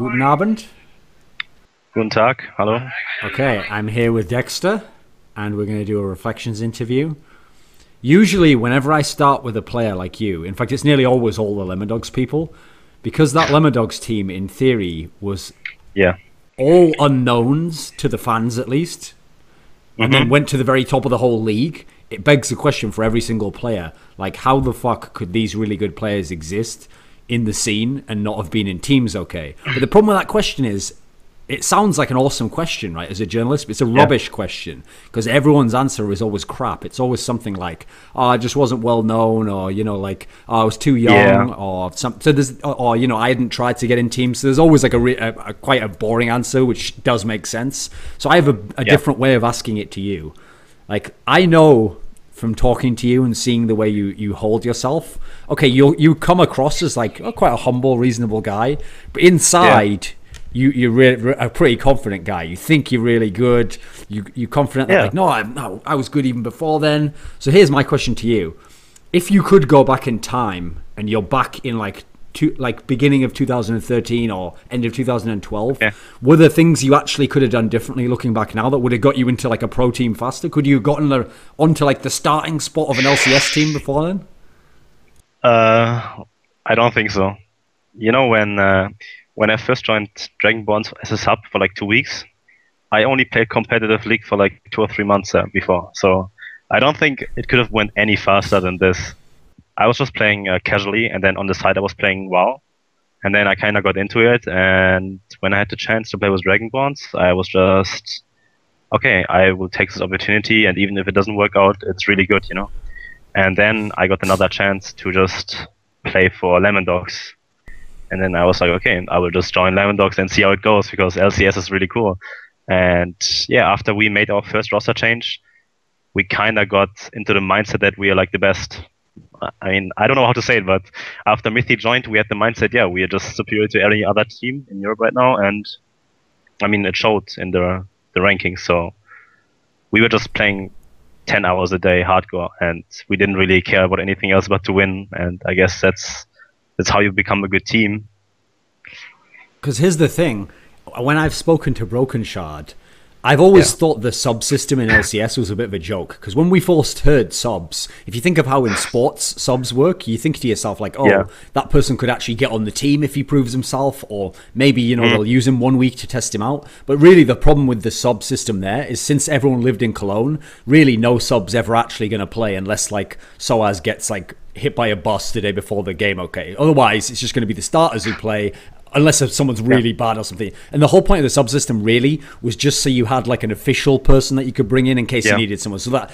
Guten Abend. Guten Tag, hallo. Okay, I'm here with Dexter, and we're going to do a reflections interview. Usually, whenever I start with a player like you, in fact, it's nearly always all the Lemondogs people, because that Lemondogs team, in theory, was all unknowns to the fans, at least, and then went to the very top of the whole league. It begs the question for every single player, like, how the fuck could these really good players exist in the scene and not have been in teams okay? But the problem with that question is, it sounds like an awesome question, right, as a journalist, but it's a rubbish question, because everyone's answer is always crap. It's always something like, oh, I just wasn't well known, or, you know, like, oh, I was too young, or something. So there's, or, you know, I hadn't tried to get in teams. So there's always like a quite a boring answer, which does make sense. So I have a different way of asking it to you. Like, I know from talking to you and seeing the way you hold yourself, okay, you come across as like quite a humble, reasonable guy, but inside you're a pretty confident guy. You think you're really good. You're confident that like, no, I was good even before then. So here's my question to you: if you could go back in time and you're back in like beginning of 2013 or end of 2012, were there things you actually could have done differently looking back now that would have got you into like a pro team faster? Could you have gotten onto like the starting spot of an LCS team before then? I don't think so. You know, when I first joined DragonBorns as a sub for like 2 weeks, I only played competitive league for like 2 or 3 months before. So I don't think it could have went any faster than this. I was just playing casually, and then on the side I was playing WoW, and then I kind of got into it. And when I had the chance to play with DragonBorns, I was just, okay, I will take this opportunity, and even if it doesn't work out, it's really good, you know. And then I got another chance to just play for Lemondogs. And then I was like, okay, I will just join Lemondogs and see how it goes, because LCS is really cool. And yeah, after we made our first roster change, we kind of got into the mindset that we are like the best. I mean, I don't know how to say it, but after Mythi joined, we had the mindset, yeah, we are just superior to any other team in Europe right now. And I mean, it showed in the rankings. So we were just playing 10 hours a day hardcore, and we didn't really care about anything else but to win. And I guess that's how you become a good team. Because here's the thing, when I've spoken to Broken Shard, I've always thought the sub system in LCS was a bit of a joke. Because when we first heard subs, if you think of how in sports subs work, you think to yourself like, oh, that person could actually get on the team if he proves himself, or maybe, you know, they'll use him 1 week to test him out. But really the problem with the sub system there is, since everyone lived in Cologne, really no sub's ever actually going to play unless like Soaz gets like hit by a bus the day before the game, okay? Otherwise, it's just going to be the starters who play, unless someone's really bad or something. And the whole point of the subsystem really was just so you had like an official person that you could bring in case you needed someone. So that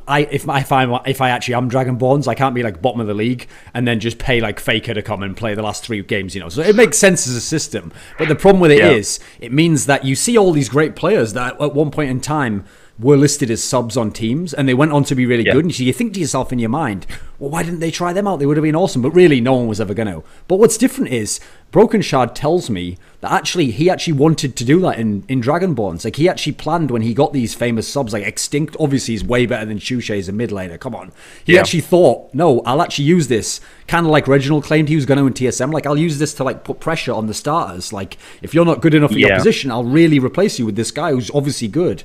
if I actually am DragonBorns, I can't be like bottom of the league and then just pay like Faker to come and play the last 3 games, you know. So it makes sense as a system. But the problem with it is, it means that you see all these great players that at one point in time were listed as subs on teams, and they went on to be really good. And so you think to yourself in your mind, well, why didn't they try them out? They would have been awesome. But really, no one was ever going to. But what's different is, Broken Shard tells me that he actually wanted to do that in DragonBorns. Like, he actually planned when he got these famous subs, like Extinct, obviously is way better than Shushay as a mid laner, come on. He actually thought, no, I'll actually use this, kind of like Reginald claimed he was going to in TSM, like, I'll use this to like put pressure on the starters. Like, if you're not good enough in your position, I'll really replace you with this guy who's obviously good.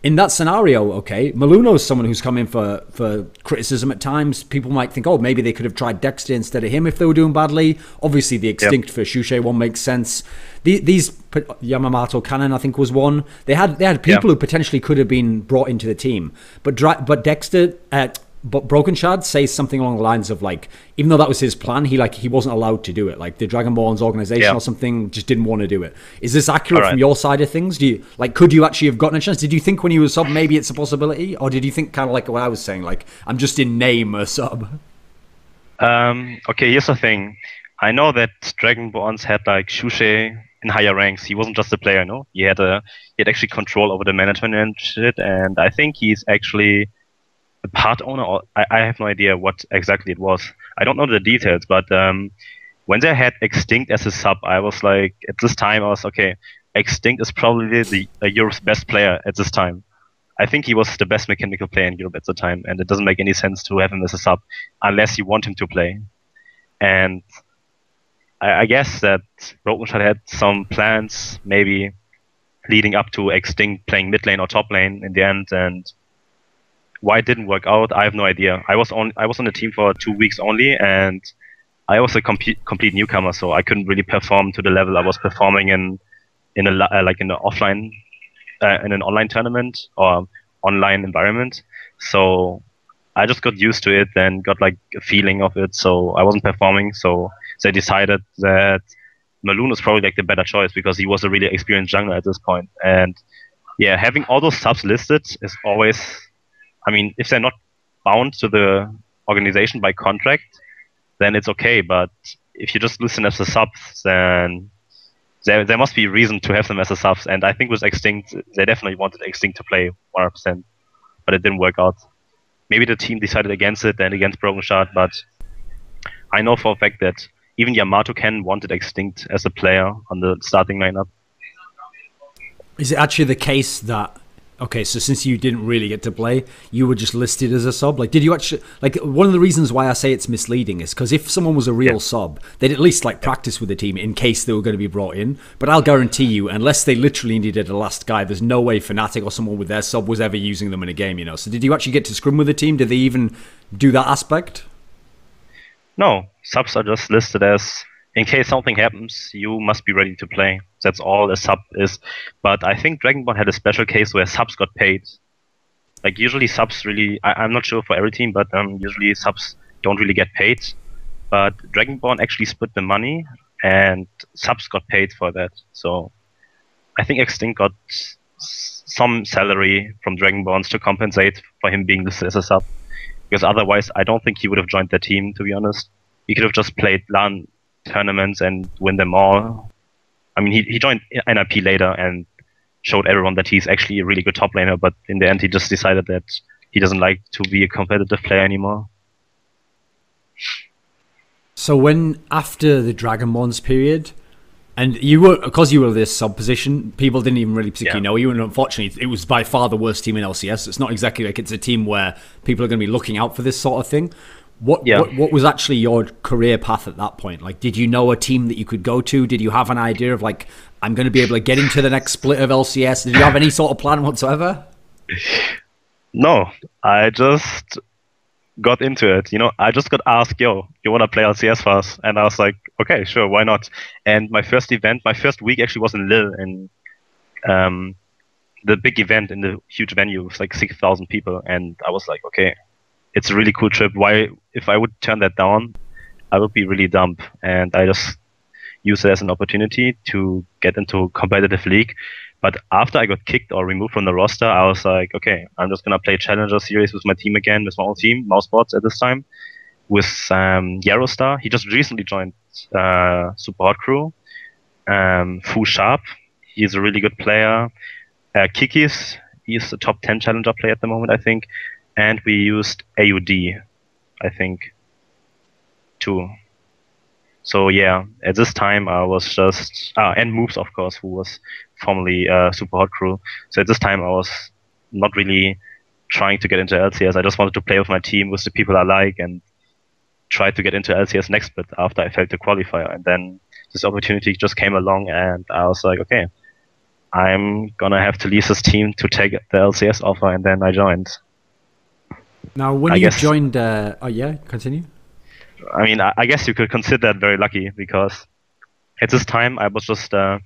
In that scenario, okay, Maluno's someone who's come in for criticism at times. People might think, oh, maybe they could have tried Dexter instead of him if they were doing badly. Obviously, the Extinct for Shushay one makes sense. These Yamamoto Cannon, I think, was one. They had people who potentially could have been brought into the team. But Dexter... But Broken Shard says something along the lines of like, even though that was his plan, he wasn't allowed to do it. Like the DragonBorns organization or something just didn't want to do it. Is this accurate from your side of things? Could you actually have gotten a chance? Did you think when you were sub maybe it's a possibility, or did you think kind of like what I was saying, like I'm just in name a sub? Okay, here's the thing. I know that DragonBorns had like Shushay in higher ranks. He wasn't just a player, no. He had actually control over the management and shit. And I think he's actually the part owner, or I have no idea what exactly it was. I don't know the details, but when they had Extinct as a sub, I was like, at this time, I was, okay, Extinct is probably Europe's best player at this time. I think he was the best mechanical player in Europe at the time, and it doesn't make any sense to have him as a sub unless you want him to play. And I guess that Brokenshot had some plans, maybe leading up to Extinct playing mid lane or top lane in the end, and why it didn't work out, I have no idea. I was on the team for 2 weeks only, and I was a complete newcomer, so I couldn't really perform to the level I was performing in an online tournament or online environment. So I just got used to it and got like a feeling of it. So I wasn't performing. So they decided that Maloon was probably like the better choice because he was a really experienced jungler at this point. And yeah, having all those subs listed is always, I mean, if they're not bound to the organization by contract, then it's okay. But if you just listen as the subs, then there must be a reason to have them as a subs. And I think with Extinct, they definitely wanted Extinct to play 100%, but it didn't work out. Maybe the team decided against it and against Broken Shard, but I know for a fact that even Yamato Ken wanted Extinct as a player on the starting lineup. Is it actually the case that, okay, so since you didn't really get to play, you were just listed as a sub? Like, did you actually, like, one of the reasons why I say it's misleading is because if someone was a real sub, they'd at least, like, practice with the team in case they were going to be brought in. But I'll guarantee you, unless they literally needed a last guy, there's no way Fnatic or someone with their sub was ever using them in a game, you know? So did you actually get to scrim with the team? Did they even do that aspect? No, subs are just listed as, in case something happens, you must be ready to play. That's all a sub is. But I think DragonBorn had a special case where subs got paid. Like, usually subs really, I'm not sure for every team, but usually subs don't really get paid. But DragonBorn actually split the money, and subs got paid for that. So I think Extinct got some salary from DragonBorns to compensate for him being listed as a sub. Because otherwise, I don't think he would have joined the team, to be honest. He could have just played LAN tournaments and win them all. I mean, he joined NIP later and showed everyone that he's actually a really good top laner, but in the end he just decided that he doesn't like to be a competitive player anymore. So when, after the DragonBorns period, and you were, because you were this sub position, people didn't even really particularly know you, and unfortunately it was by far the worst team in LCS. It's not exactly like it's a team where people are going to be looking out for this sort of thing. What was actually your career path at that point? Like, did you know a team that you could go to? Did you have an idea of, like, I'm going to be able to get into the next split of LCS? Did you have any sort of plan whatsoever? No, I just got into it. You know, I just got asked, yo, you want to play LCS for us? And I was like, okay, sure, why not? And my first week actually was in Lille, in the big event in the huge venue with like 6,000 people. And I was like, okay, it's a really cool trip. Why, if I would turn that down, I would be really dumb. And I just used it as an opportunity to get into competitive league. But after I got kicked or removed from the roster, I was like, okay, I'm just going to play Challenger Series with my team again, with my own team, Mousebots at this time, with Yarostar. He just recently joined Super Hot Crew. Fu Sharp, he's a really good player. Kikis, he's a top 10 Challenger player at the moment, I think. And we used AUD, I think, too. So yeah, at this time I was just and Moves, of course, who was formerly Super Hot Crew. So at this time I was not really trying to get into LCS. I just wanted to play with my team, with the people I like, and try to get into LCS next bit after I failed the qualifier. And then this opportunity just came along, and I was like, okay, I'm gonna have to leave this team to take the LCS offer, and then I joined. Now, when you joined, oh yeah, continue. I mean, I guess you could consider that very lucky, because at this time I was just, I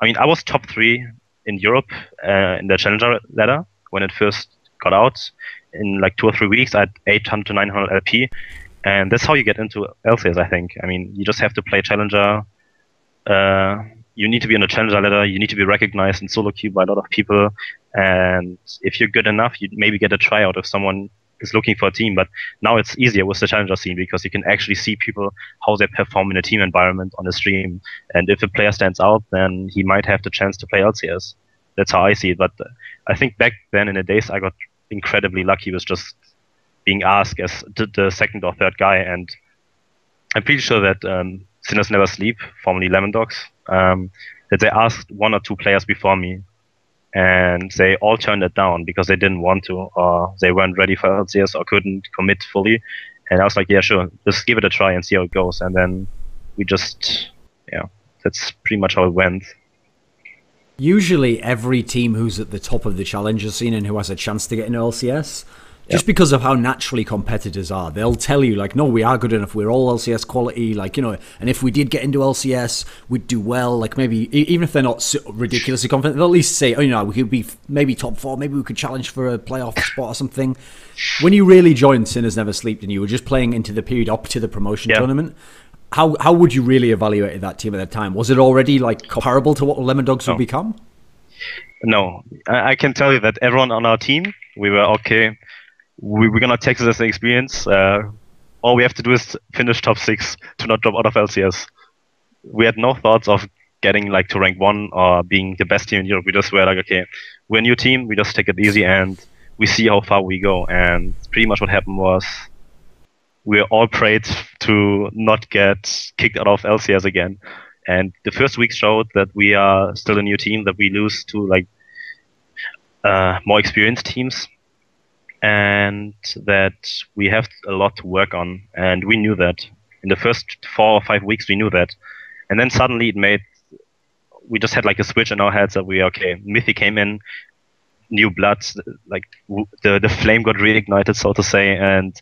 was top 3 in Europe in the Challenger ladder when it first got out. In like 2 or 3 weeks, I had 800 to 900 LP, and that's how you get into LCS, I think. I mean, you just have to play Challenger. You need to be on the Challenger ladder. You need to be recognized in solo queue by a lot of people, and if you're good enough, you maybe get a tryout if someone is looking for a team. But now it's easier with the Challenger scene, because you can actually see people, how they perform in a team environment on the stream. And if a player stands out, then he might have the chance to play LCS. That's how I see it. But I think back then in the days, I got incredibly lucky with just being asked as the second or third guy. And I'm pretty sure that Sinners Never Sleep, formerly Lemondogs, that they asked 1 or 2 players before me, and they all turned it down because they didn't want to, or they weren't ready for LCS, or couldn't commit fully. And I was like, yeah, sure, just give it a try and see how it goes. And then we just yeah, that's pretty much how it went. Usually every team who's at the top of the challenger scene and who has a chance to get into LCS, just because of how naturally competitors are, they'll tell you, like, no, we are good enough, we're all LCS quality, like, you know, and if we did get into LCS, we'd do well, like, maybe, even if they're not so ridiculously confident, they'll at least say, oh, you know, we could be maybe top 4, maybe we could challenge for a playoff spot or something. When you really joined Sinners Never Sleep and you were just playing into the period up to the promotion tournament, how would you really evaluate that team at that time? Was it already, like, comparable to what Lemondogs would become? No, I can tell you that everyone on our team, we were okay. We're gonna take this as an experience. All we have to do is finish top 6 to not drop out of LCS. We had no thoughts of getting like to rank 1 or being the best team in Europe. We just were like, okay, we're a new team. We just take it easy and we see how far we go. And pretty much what happened was we all prayed to not get kicked out of LCS again. And the first week showed that we are still a new team, that we lose to like more experienced teams, and that we have a lot to work on. And we knew that. In the first 4 or 5 weeks, we knew that. And then suddenly we just had like a switch in our heads that Mythic came in, new blood, like the flame got reignited, so to say, and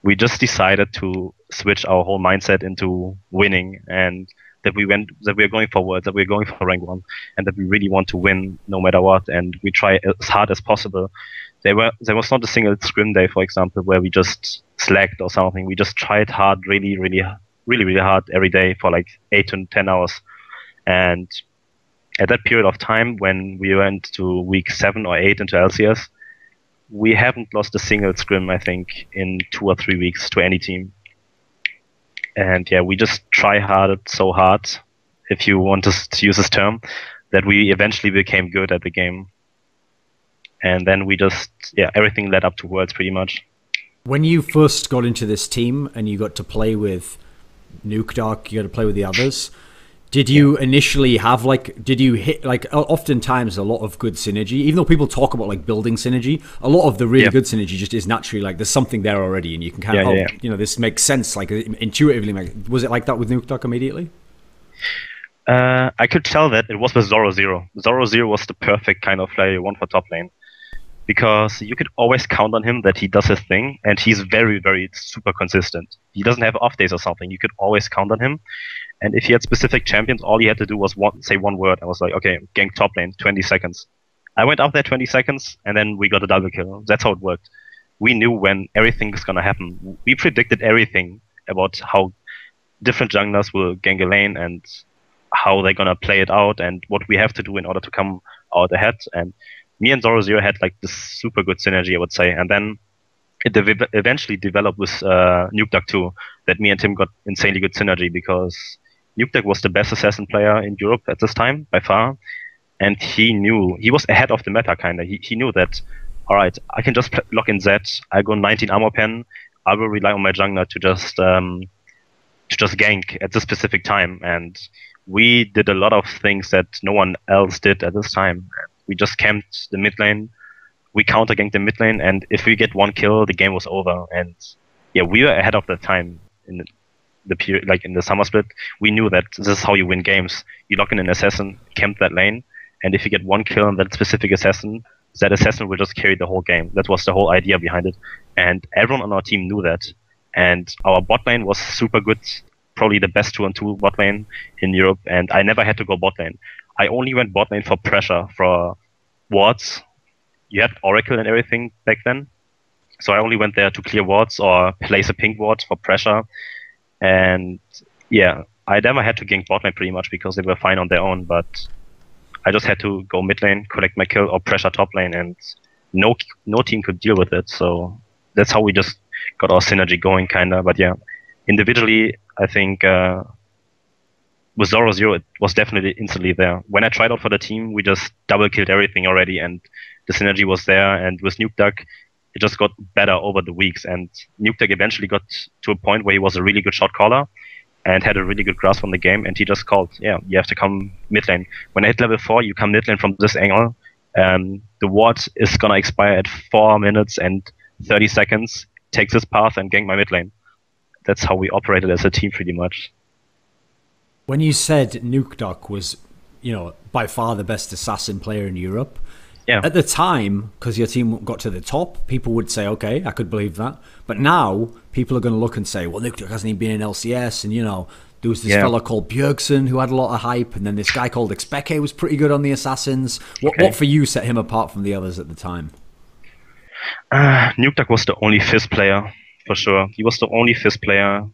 we just decided to switch our whole mindset into winning, and that we are going forward, that we're going for rank 1, and that we really want to win no matter what, and we try as hard as possible. There was not a single scrim day, for example, where we just slacked or something. We just tried hard, really hard every day for like 8 to 10 hours. And at that period of time, when we went to week 7 or 8 into LCS, we haven't lost a single scrim, I think, in 2 or 3 weeks to any team. And yeah, we just try hard, so hard, if you want to use this term, that we eventually became good at the game. And then we just, everything led up to Worlds pretty much. When you first got into this team and you got to play with nukeduck, you got to play with the others, did you initially have did you hit, oftentimes a lot of good synergy, even though people talk about like building synergy, a lot of the really good synergy just is naturally like there's something there already and you can kind of, you know, this makes sense, like intuitively. Was it like that with nukeduck immediately? I could tell that it was with Zoro0. Zoro0 was the perfect kind of player you want for top lane, because you could always count on him that he does his thing, and he's very, very super consistent. He doesn't have off days or something. You could always count on him. And if he had specific champions, all he had to do was say one word. I was like, okay, gank top lane, 20 seconds. I went up there 20 seconds, and then we got a double kill. That's how it worked. We knew when everything was going to happen. We predicted everything about how different junglers will gank a lane and how they're going to play it out and what we have to do in order to come out ahead. And me and Zoro0 had like this super good synergy, I would say. And then it eventually developed with nukeduck too, that me and him got insanely good synergy, because nukeduck was the best assassin player in Europe at this time, by far. And he was ahead of the meta, kind of. He knew that, all right, I can just lock in Z, I go 19 armor pen, I will rely on my jungler to just gank at this specific time. And we did a lot of things that no one else did at this time. We just camped the mid lane, we counter ganked the mid lane, and if we get one kill, the game was over. And yeah, we were ahead of the time in the period, like in the summer split. We knew that this is how you win games. You lock in an assassin, camp that lane, and if you get one kill on that specific assassin, that assassin will just carry the whole game. That was the whole idea behind it. And everyone on our team knew that. And our bot lane was super good, probably the best 2-on-2 bot lane in Europe, and I never had to go bot lane. I only went bot lane for pressure, for wards. You had Oracle and everything back then, so I only went there to clear wards or place a pink ward for pressure. And yeah, I never had to gank bot lane pretty much, because they were fine on their own, but I just had to go mid lane, collect my kill, or pressure top lane, and no team could deal with it. So that's how we just got our synergy going, kinda. But yeah, individually, I think with Zoro0, it was definitely instantly there. When I tried out for the team, we just double killed everything already, and the synergy was there. And with nukeduck, it just got better over the weeks. And nukeduck eventually got to a point where he was a really good shot caller and had a really good grasp on the game. And he just called, yeah, you have to come mid lane. When I hit level 4, you come mid lane from this angle. The ward is gonna expire at 4 minutes and 30 seconds. Take this path and gank my mid lane. That's how we operated as a team, pretty much. When you said nukeduck was, by far the best assassin player in Europe, Yeah. at the time, because your team got to the top, people would say, okay, I could believe that. But now, people are going to look and say, well, nukeduck hasn't even been in LCS, and, there was this fella called Bjergsen who had a lot of hype, and then this guy called xpeke was pretty good on the assassins. What for you set him apart from the others at the time? nukeduck was the only Fizz player, for sure. He was the only Fizz player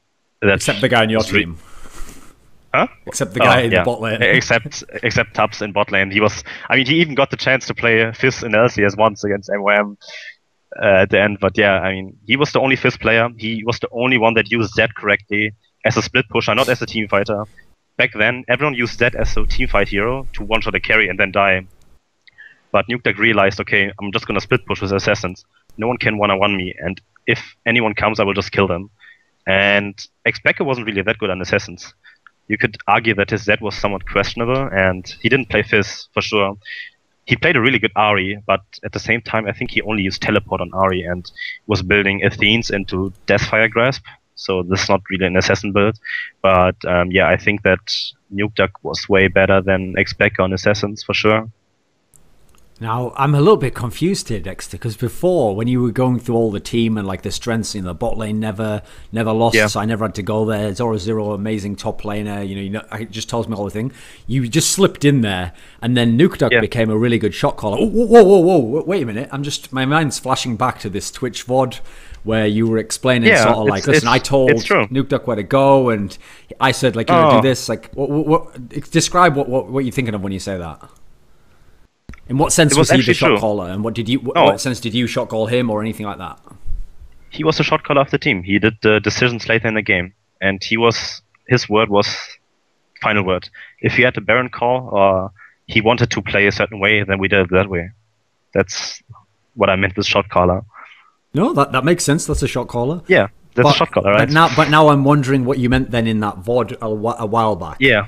that... Except the guy in your team. Huh? Except the guy in the bot lane. Except Tubbs in bot lane. He even got the chance to play Fizz in LCS once against MOM at the end. But yeah, he was the only Fizz player. He was the only one that used Z correctly as a split pusher, not as a team fighter. Back then, everyone used Z as a team fight hero to one-shot a carry and then die. But nukeduck realized, okay, I'm just gonna split push with assassins. No one can one-on-one me, and if anyone comes, I will just kill them. And xpeke wasn't really that good on assassins. You could argue that his Z was somewhat questionable, and he didn't play Fizz, for sure. He played a really good Ahri, but at the same time, I think he only used teleport on Ahri and was building Athenes into Deathfire Grasp, so this is not really an assassin build. But yeah, I think that nukeduck was way better than xpeke on assassins, for sure. Now, I'm a little bit confused here, Dexter, because before, when you were going through all the team and like the strengths, the bot lane never lost, so I never had to go there. Zoro Zero, amazing top laner, it just tells me all the thing. You just slipped in there, and then nukeduck became a really good shot caller. Oh, whoa, wait a minute. My mind's flashing back to this Twitch VOD where you were explaining listen, I told nukeduck where to go, and I said, do this. Describe what you're thinking of when you say that. In what sense was he the shot caller, and what sense did you shot call him or anything like that? He was the shot caller of the team. He did the decisions later in the game, and his word was final word. If he had a Baron call or he wanted to play a certain way, then we did it that way. That's what I meant with shot caller. No, that makes sense. That's a shot caller. Yeah, that's a shot caller, right? But now I'm wondering what you meant then in that VOD a while back. Yeah.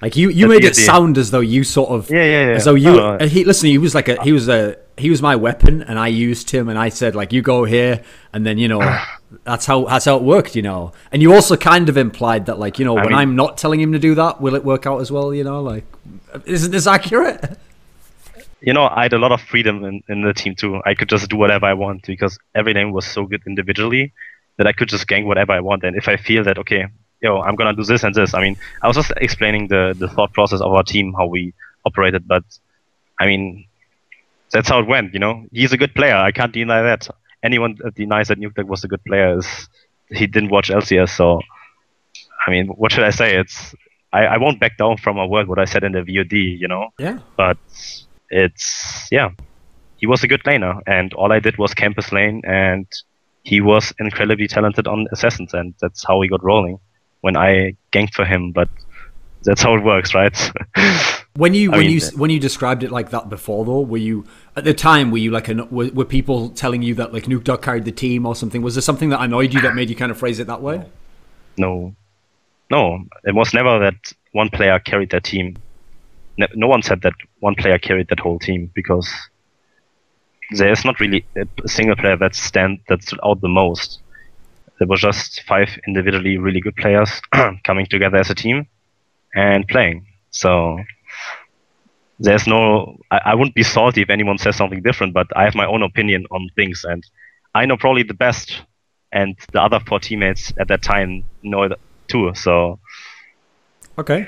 Like you made it sound as though you sort of as though you he was my weapon and I used him and I said you go here and then that's how it worked, and you also kind of implied that when I'm not telling him to do that, will it work out as well, isn't this accurate? I had a lot of freedom in the team too. I could just do whatever I want because every name was so good individually that I could just gank whatever I want, and if I feel that I'm gonna do this and this. I was just explaining the thought process of our team, how we operated, but that's how it went, He's a good player, I can't deny that. Anyone that denies that nukeduck was a good player he didn't watch LCS, so what should I say? I won't back down from a word what I said in the VOD, Yeah. But he was a good laner, and all I did was campus lane, and he was incredibly talented on assassins, and that's how we got rolling. When I ganked for him, but that's how it works, right? When you described it like that before, though, were you at the time were people telling you that nukeduck carried the team or something? Was there something that annoyed you that made you kind of phrase it that way? No, it was never that one player carried that team. No one said that one player carried that whole team because there's not really a single player that stood out the most. There were just 5 individually really good players coming together as a team and playing. So there's I wouldn't be salty if anyone says something different, but I have my own opinion on things, and I know probably the best, and the other 4 teammates at that time know it too. So okay,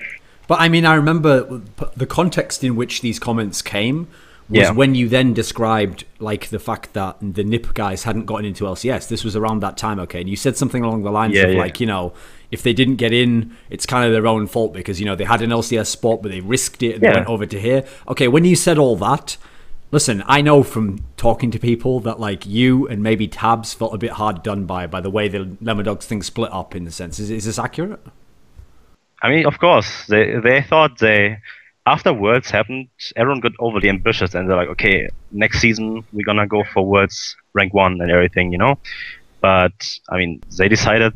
but I remember the context in which these comments came was when you then described the fact that the NIP guys hadn't gotten into LCS. This was around that time, okay? And you said something along the lines of if they didn't get in, it's kind of their own fault because, they had an LCS spot, but they risked it and they went over to here. Okay, when you said all that, listen, I know from talking to people that you and maybe Tabs felt a bit hard done by the way the Lemondogs thing split up in the sense. Is this accurate? Of course. They thought after Worlds happened, everyone got overly ambitious and they're like, okay, next season we're gonna go for Worlds rank 1 and everything, But, they decided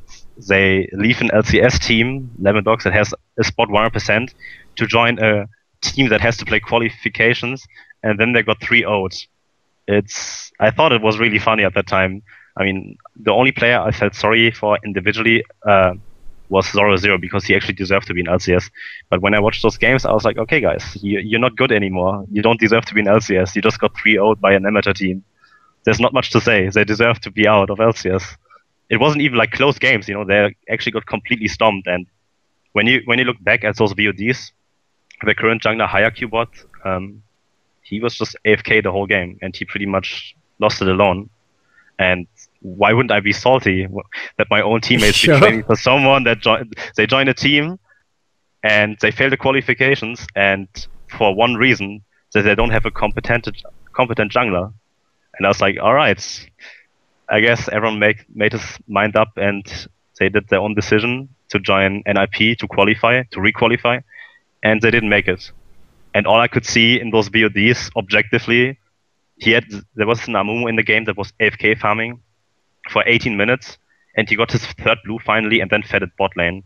they leave an LCS team, Lemondogs, that has a spot 100%, to join a team that has to play qualifications, and then they got 3-0'd. I thought it was really funny at that time. The only player I felt sorry for individually was 0-0 because he actually deserved to be in LCS. But when I watched those games, I was like, okay, guys, you're not good anymore. You don't deserve to be in LCS. You just got 3-0'd by an amateur team. There's not much to say. They deserve to be out of LCS. It wasn't even like close games, you know. They actually got completely stomped. And when you look back at those VODs, the current jungler hyrqBot, he was just AFK the whole game, and he pretty much lost it alone. And why wouldn't I be salty that my own teammates Sure. betrayed me for someone that they joined a team and they failed the qualifications, and for one reason, that they don't have a competent jungler. And I was like, all right, I guess everyone made his mind up, and they did their own decision to join NIP to requalify, and they didn't make it. And all I could see in those VODs, objectively, there was an Amumu in the game that was AFK farming for 18 minutes, and he got his third blue finally, and then fed it bot lane.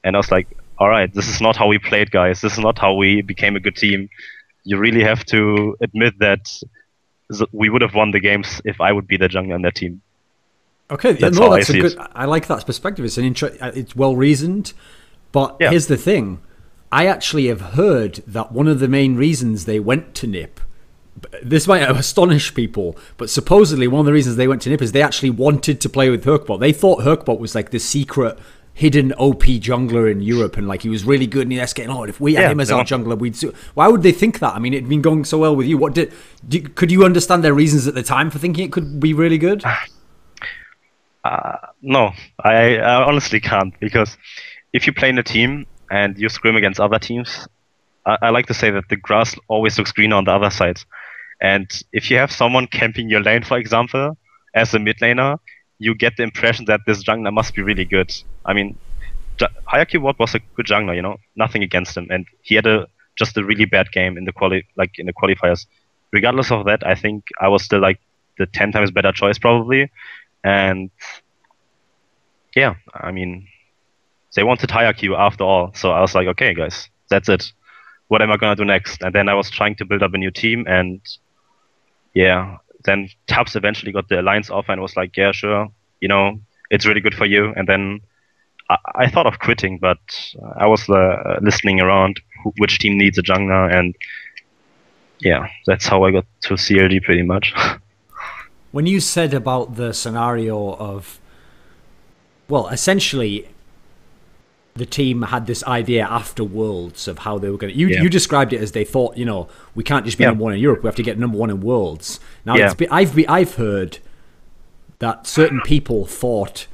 And I was like, all right, this is not how we played, guys. This is not how we became a good team. You really have to admit that we would have won the games if I would be the jungler on that team. Okay, That's no, how that's I a see good. it. I like that perspective. It's well reasoned, but Yeah. here's the thing: I actually have heard that one of the main reasons they went to NIP. This might astonish people, but supposedly one of the reasons they went to NIP is they actually wanted to play with hyrqBot. They thought hyrqBot was like the secret, hidden OP jungler in Europe, and like he was really good. And they're getting, oh, if we had him as our jungler, we'd. Why would they think that? I mean, it'd been going so well with you. Could you understand their reasons at the time for thinking it could be really good? No, I honestly can't, because if you play in a team and you scrim against other teams, I like to say that the grass always looks greener on the other side. And if you have someone camping your lane, for example, as a mid laner, you get the impression that this jungler must be really good. I mean, hyrqBot was a good jungler, you know, nothing against him, and he had just a really bad game in the qualifiers. Regardless of that, I think I was still like the 10 times better choice probably. And yeah, I mean, they wanted hyrq after all, so I was like, okay, guys, that's it. What am I gonna do next? And then I was trying to build up a new team, and yeah, then Tubbs eventually got the alliance offer and was like, yeah, sure, you know, it's really good for you. And then I thought of quitting, but I was listening around which team needs a jungler, and yeah, that's how I got to CLD pretty much. When you said about the scenario of, well, essentially, the team had this idea after Worlds of how they were going to. You described it as they thought, you know, we can't just be number one in Europe. We have to get number one in Worlds. Now, I've heard that certain people thought,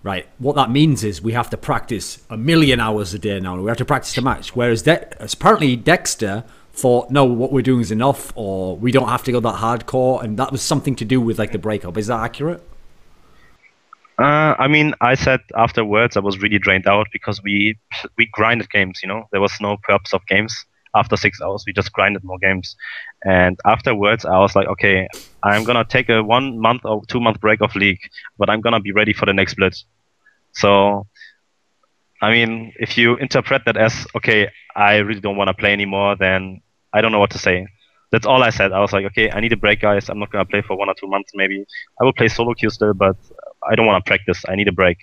right, what that means is we have to practice 1,000,000 hours a day now. We have to practice to match. Whereas apparently Dexter thought, no, what we're doing is enough, or we don't have to go that hardcore, and that was something to do with like the breakup. Is that accurate? I mean, I said afterwards I was really drained out because we grinded games, you know. There was no purpose of games. After 6 hours, we just grinded more games. And afterwards, I was like, okay, I'm going to take a 1 month or 2 month break of League, but I'm going to be ready for the next split. So, I mean, if you interpret that as, okay, I really don't want to play anymore, then I don't know what to say. That's all I said. I was like, okay, I need a break, guys. I'm not going to play for 1 or 2 months, maybe. I will play solo queue still, but I don't want to practice. I need a break.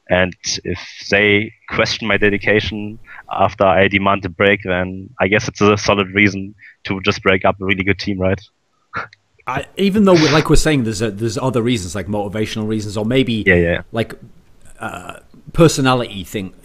And if they question my dedication after I demand a break, then I guess it's a solid reason to just break up a really good team, right? Even though, like we're saying, there's other reasons, like motivational reasons, or maybe like personality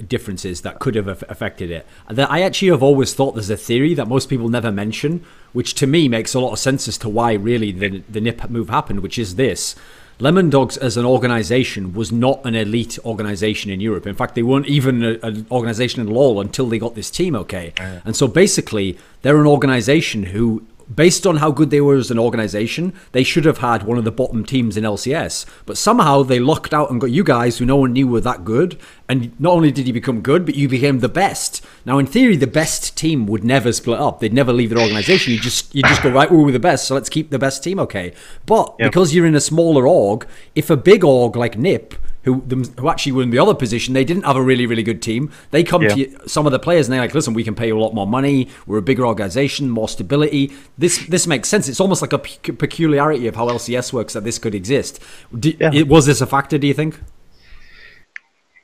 differences that could have affected it. I actually have always thought there's a theory that most people never mention, which to me makes a lot of sense as to why really the NIP move happened, which is this. Lemondogs as an organization was not an elite organization in Europe. In fact, they weren't even an organization in LoL until they got this team, okay? And so basically, they're an organization who, based on how good they were as an organization, they should have had one of the bottom teams in LCS. But somehow they lucked out and got you guys who no one knew were that good. And not only did you become good, but you became the best. Now, in theory, the best team would never split up. They'd never leave their organization. You just go, right, we're the best, so let's keep the best team, okay? But because you're in a smaller org, if a big org like NIP, who actually were in the other position, they didn't have a really, really good team. They come to some of the players and they're like, listen, we can pay you a lot more money. We're a bigger organization, more stability. This makes sense. It's almost like a peculiarity of how LCS works that this could exist. Was this a factor, do you think?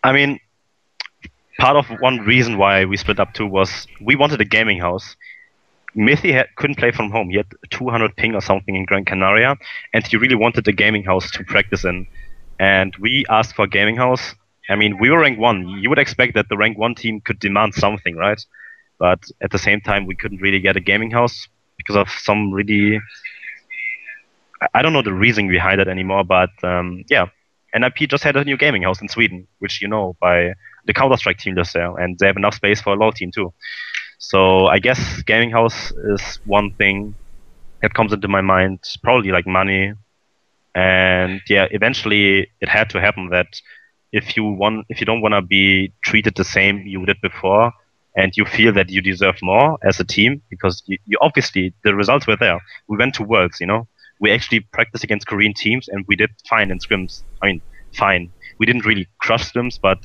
I mean, part of one reason why we split up too was we wanted a gaming house. Mithy couldn't play from home. He had 200 ping or something in Gran Canaria, and he really wanted a gaming house to practice in. And we asked for a gaming house. I mean, we were rank 1. You would expect that the rank 1 team could demand something, right? But at the same time, we couldn't really get a gaming house because of some really... I don't know the reason behind it anymore, but yeah. NIP just had a new gaming house in Sweden, which you know by the Counter-Strike team just there, and they have enough space for a LoL team too. So I guess gaming house is one thing that comes into my mind, probably like money. And yeah, eventually it had to happen that if you don't want to be treated the same you did before, and you feel that you deserve more as a team, because you obviously the results were there. We went to Worlds, you know. We actually practiced against Korean teams, and we did fine in scrims. I mean, fine. We didn't really crush scrims, but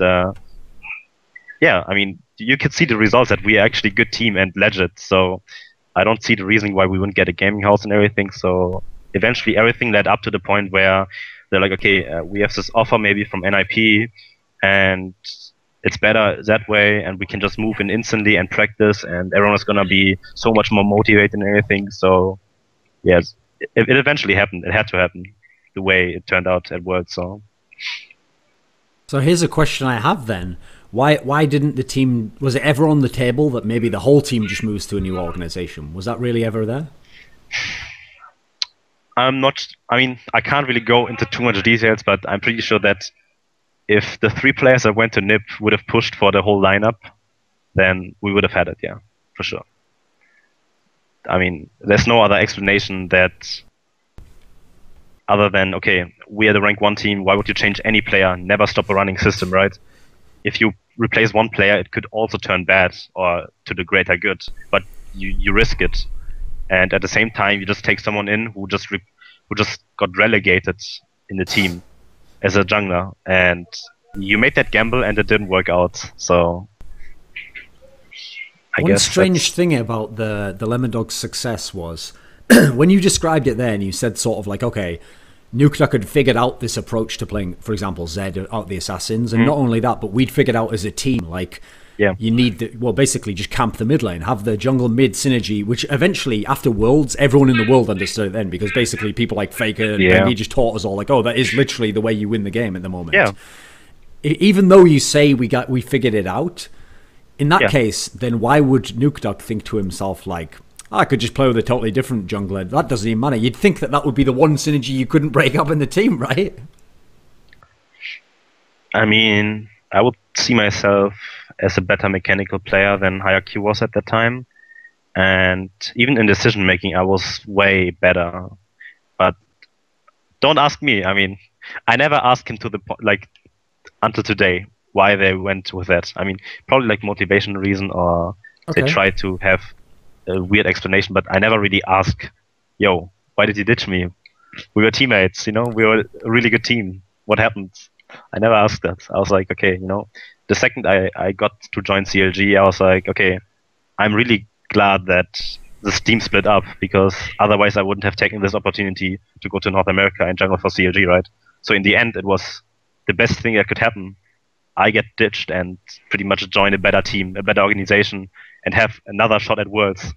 yeah, I mean, you could see the results that we are actually a good team and legit. So I don't see the reason why we wouldn't get a gaming house and everything. So eventually everything led up to the point where they're like, okay, we have this offer maybe from NIP, and it's better that way, and we can just move in instantly and practice, and everyone is going to be so much more motivated and everything. So yes. It eventually happened. It had to happen the way it turned out at Worlds. So here's a question I have then. Why didn't the team... Was it ever on the table that maybe the whole team just moves to a new organization? Was that really ever there? I'm not... I mean, I can't really go into too much details, but I'm pretty sure that if the 3 players that went to NIP would have pushed for the whole lineup, then we would have had it, yeah, for sure. I mean, there's no other explanation that other than, okay, we are the rank 1 team, why would you change any player? Never stop a running system, right? If you replace one player, it could also turn bad or to the greater good, but you risk it. And at the same time, you just take someone in who just got relegated in the team as a jungler, and you made that gamble and it didn't work out, so... One strange thing about the Lemondogs' success was when you described it there and you said sort of like, okay, nukeduck had figured out this approach to playing, for example, Zed out the assassins, and not only that, but we'd figured out as a team, like, you need basically just camp the mid lane, have the jungle mid synergy, which eventually after Worlds, everyone in the world understood it then, because basically people like Faker and Bengi just taught us all, like, oh, that is literally the way you win the game at the moment. Yeah. Even though you say we figured it out, in that case, then why would nukeduck think to himself, like, I could just play with a totally different jungler? That doesn't even matter. You'd think that would be the one synergy you couldn't break up in the team, right? I mean, I would see myself as a better mechanical player than hyrqBot was at that time. And even in decision making, I was way better. But don't ask me. I mean, I never asked him to the like until today why they went with that. I mean, probably like motivation reason, or they tried to have a weird explanation, but I never really asked, yo, why did you ditch me? We were teammates, you know, we were a really good team. What happened? I never asked that. I was like, okay, you know, the second I got to join CLG, I was like, okay, I'm really glad that this team split up, because otherwise I wouldn't have taken this opportunity to go to North America and jungle for CLG, right? So in the end, it was the best thing that could happen. I get ditched and pretty much join a better team, a better organization, and have another shot at Worlds.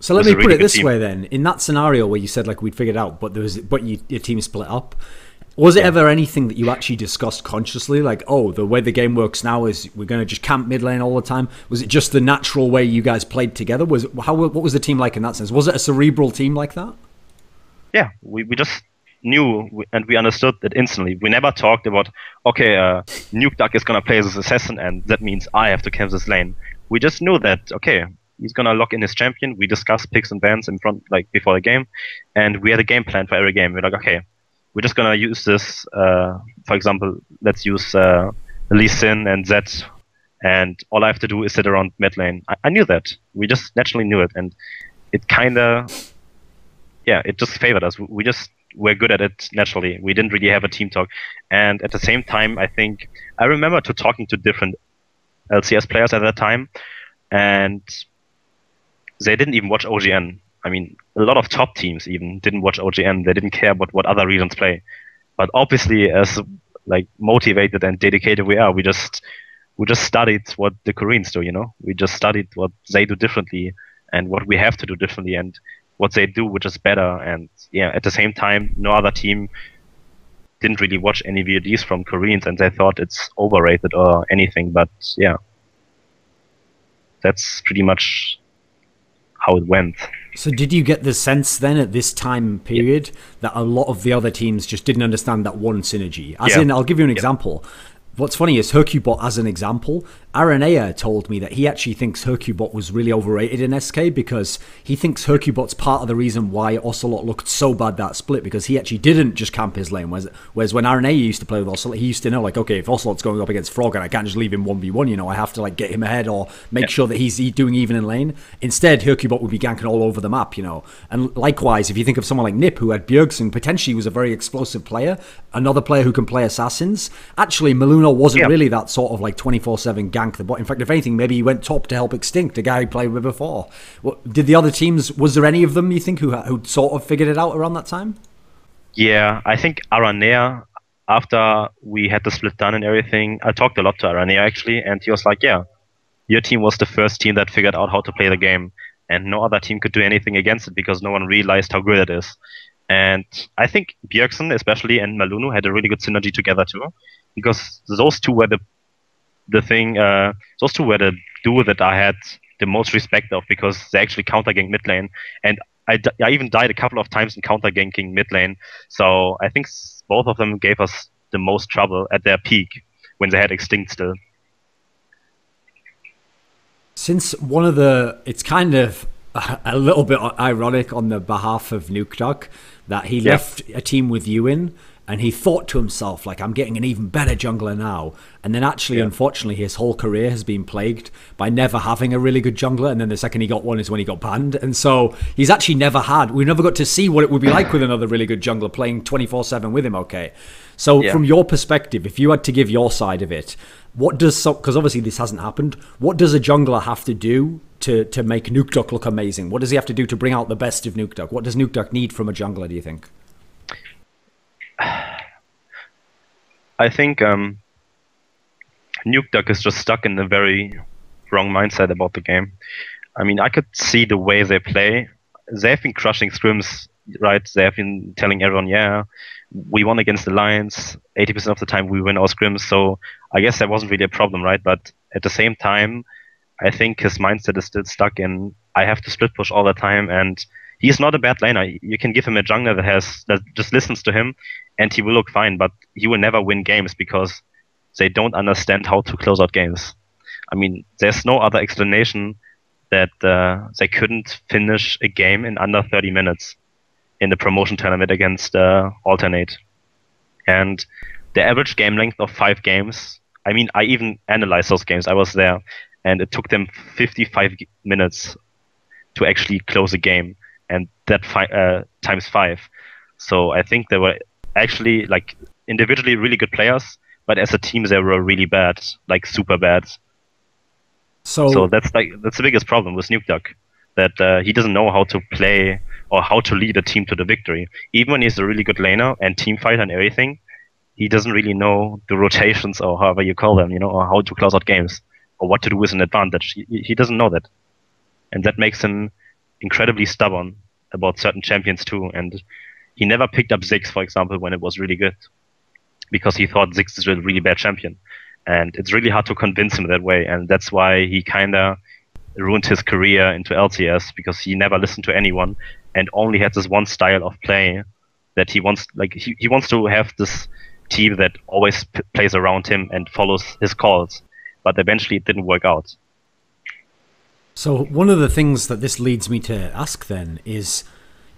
So let me put it this way then. In that scenario where you said like we'd figured out, but your team split up, was it ever anything that you actually discussed consciously? Like, oh, the way the game works now is we're going to just camp mid lane all the time. Was it just the natural way you guys played together? What was the team like in that sense? Was it a cerebral team like that? Yeah, we just knew and we understood it instantly. We never talked about, okay, nukeduck is going to play as assassin and that means I have to camp this lane. We just knew that, okay, he's going to lock in his champion. We discussed picks and bans in front, like before the game, and we had a game plan for every game. We're like, okay, we're just going to use this, for example, let's use Lee Sin and Zed, and all I have to do is sit around mid lane. I knew that. We just naturally knew it, and it kind of, yeah, it just favored us. We just were good at it naturally. We didn't really have a team talk. And at the same time, I think, I remember talking to different LCS players at that time, and they didn't even watch OGN. I mean, a lot of top teams even didn't watch OGN. They didn't care about what other regions play. But obviously, as like motivated and dedicated we are, we we just studied what the Koreans do, you know? We just studied what they do differently and what we have to do differently and what they do, which is better. And yeah, at the same time, no other team didn't really watch any VODs from Koreans and they thought it's overrated or anything. But yeah, that's pretty much how it went. So did you get the sense then at this time period that a lot of the other teams just didn't understand that one synergy? As in, I'll give you an example. What's funny is hyrqBot, as an example, Aranea told me that he actually thinks hyrqBot was really overrated in SK because he thinks hyrqBot's part of the reason why Ocelot looked so bad that split, because he actually didn't just camp his lane. Whereas when Aranea used to play with Ocelot, he used to know, like, okay, if Ocelot's going up against Frog and I can't just leave him 1v1, you know, I have to like get him ahead or make sure that he's doing even in lane. Instead, hyrqBot would be ganking all over the map, you know. And likewise, if you think of someone like Nip, who had Bjergsen, potentially was a very explosive player, another player who can play assassins. Actually, Maluna wasn't really that sort of like 24/7 gank the bot. In fact, if anything, maybe he went top to help Extinct, a guy he played with before. Did the other teams, was there any of them you think who sort of figured it out around that time? Yeah, I think Aranea, after we had the split done and everything, I talked a lot to Aranea actually, and he was like, yeah, your team was the first team that figured out how to play the game, and no other team could do anything against it because no one realized how good it is. And I think Bjergsen especially and Malunu had a really good synergy together too, because those two were the duo that I had the most respect of, because they actually counter gank mid lane, and I even died a couple of times in counter ganking mid lane. So I think both of them gave us the most trouble at their peak when they had Extinct still. Since it's kind of a little bit ironic on the behalf of nukeduck that he left a team with you in, and he thought to himself, like, I'm getting an even better jungler now. And then actually, unfortunately, his whole career has been plagued by never having a really good jungler. And then the second he got one is when he got banned. And so he's actually we never got to see what it would be like with another really good jungler playing 24/7 with him, okay? So from your perspective, if you had to give your side of it, because obviously this hasn't happened, what does a jungler have to do to make nukeduck look amazing? What does he have to do to bring out the best of nukeduck? What does nukeduck need from a jungler, do you think? I think nukeduck is just stuck in a very wrong mindset about the game. I mean, I could see the way they play. They have been crushing scrims, right? They have been telling everyone, yeah, we won against the Lions. 80% of the time we win our scrims. So I guess that wasn't really a problem, right? But at the same time, I think his mindset is still stuck in, I have to split push all the time, and he's not a bad laner. You can give him a jungler that just listens to him, and he will look fine, but he will never win games because they don't understand how to close out games. I mean, there's no other explanation that they couldn't finish a game in under 30 minutes in the promotion tournament against Alternate. And the average game length of 5 games, I mean, I even analyzed those games. I was there, and it took them 55 minutes to actually close a game, and that times 5. So I think they were actually, like, individually really good players, but as a team they were really bad, like super bad. So that's the biggest problem with nukeduck, that he doesn't know how to play or how to lead a team to the victory. Even when he's a really good laner and team fighter and everything, he doesn't really know the rotations, or however you call them, you know, or how to close out games, or what to do with an advantage. He doesn't know that, and that makes him incredibly stubborn about certain champions too. And he never picked up Ziggs, for example, when it was really good, because he thought Ziggs is a really bad champion. And it's really hard to convince him that way, and that's why he kind of ruined his career into LCS, because he never listened to anyone and only had this one style of play that he wants. Like, he wants to have this team that always plays around him and follows his calls, but eventually it didn't work out. So one of the things that this leads me to ask then is,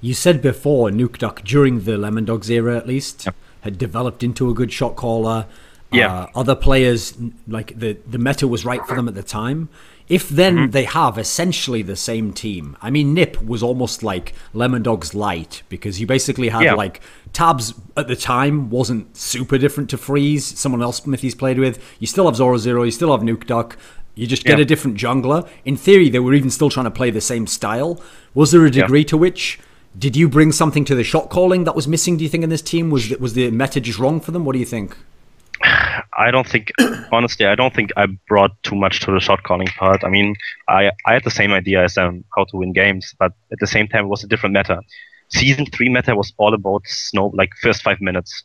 you said before nukeduck, during the Lemondogs era at least, had developed into a good shot caller. Other players, like the meta was right for them at the time. If then they have essentially the same team, I mean, Nip was almost like Lemondogs light, because you basically had like Tabs at the time wasn't super different to Freeze, someone else Smithy's played with. You still have Zoro Zero, you still have nukeduck. You just get a different jungler. In theory, they were even still trying to play the same style. Was there a degree to which, did you bring something to the shot calling that was missing, do you think, in this team? Was the meta just wrong for them? What do you think? I don't think, honestly, I don't think I brought too much to the shot calling part. I mean, I had the same idea as them how to win games, but at the same time, it was a different meta. Season 3 meta was all about like first 5 minutes.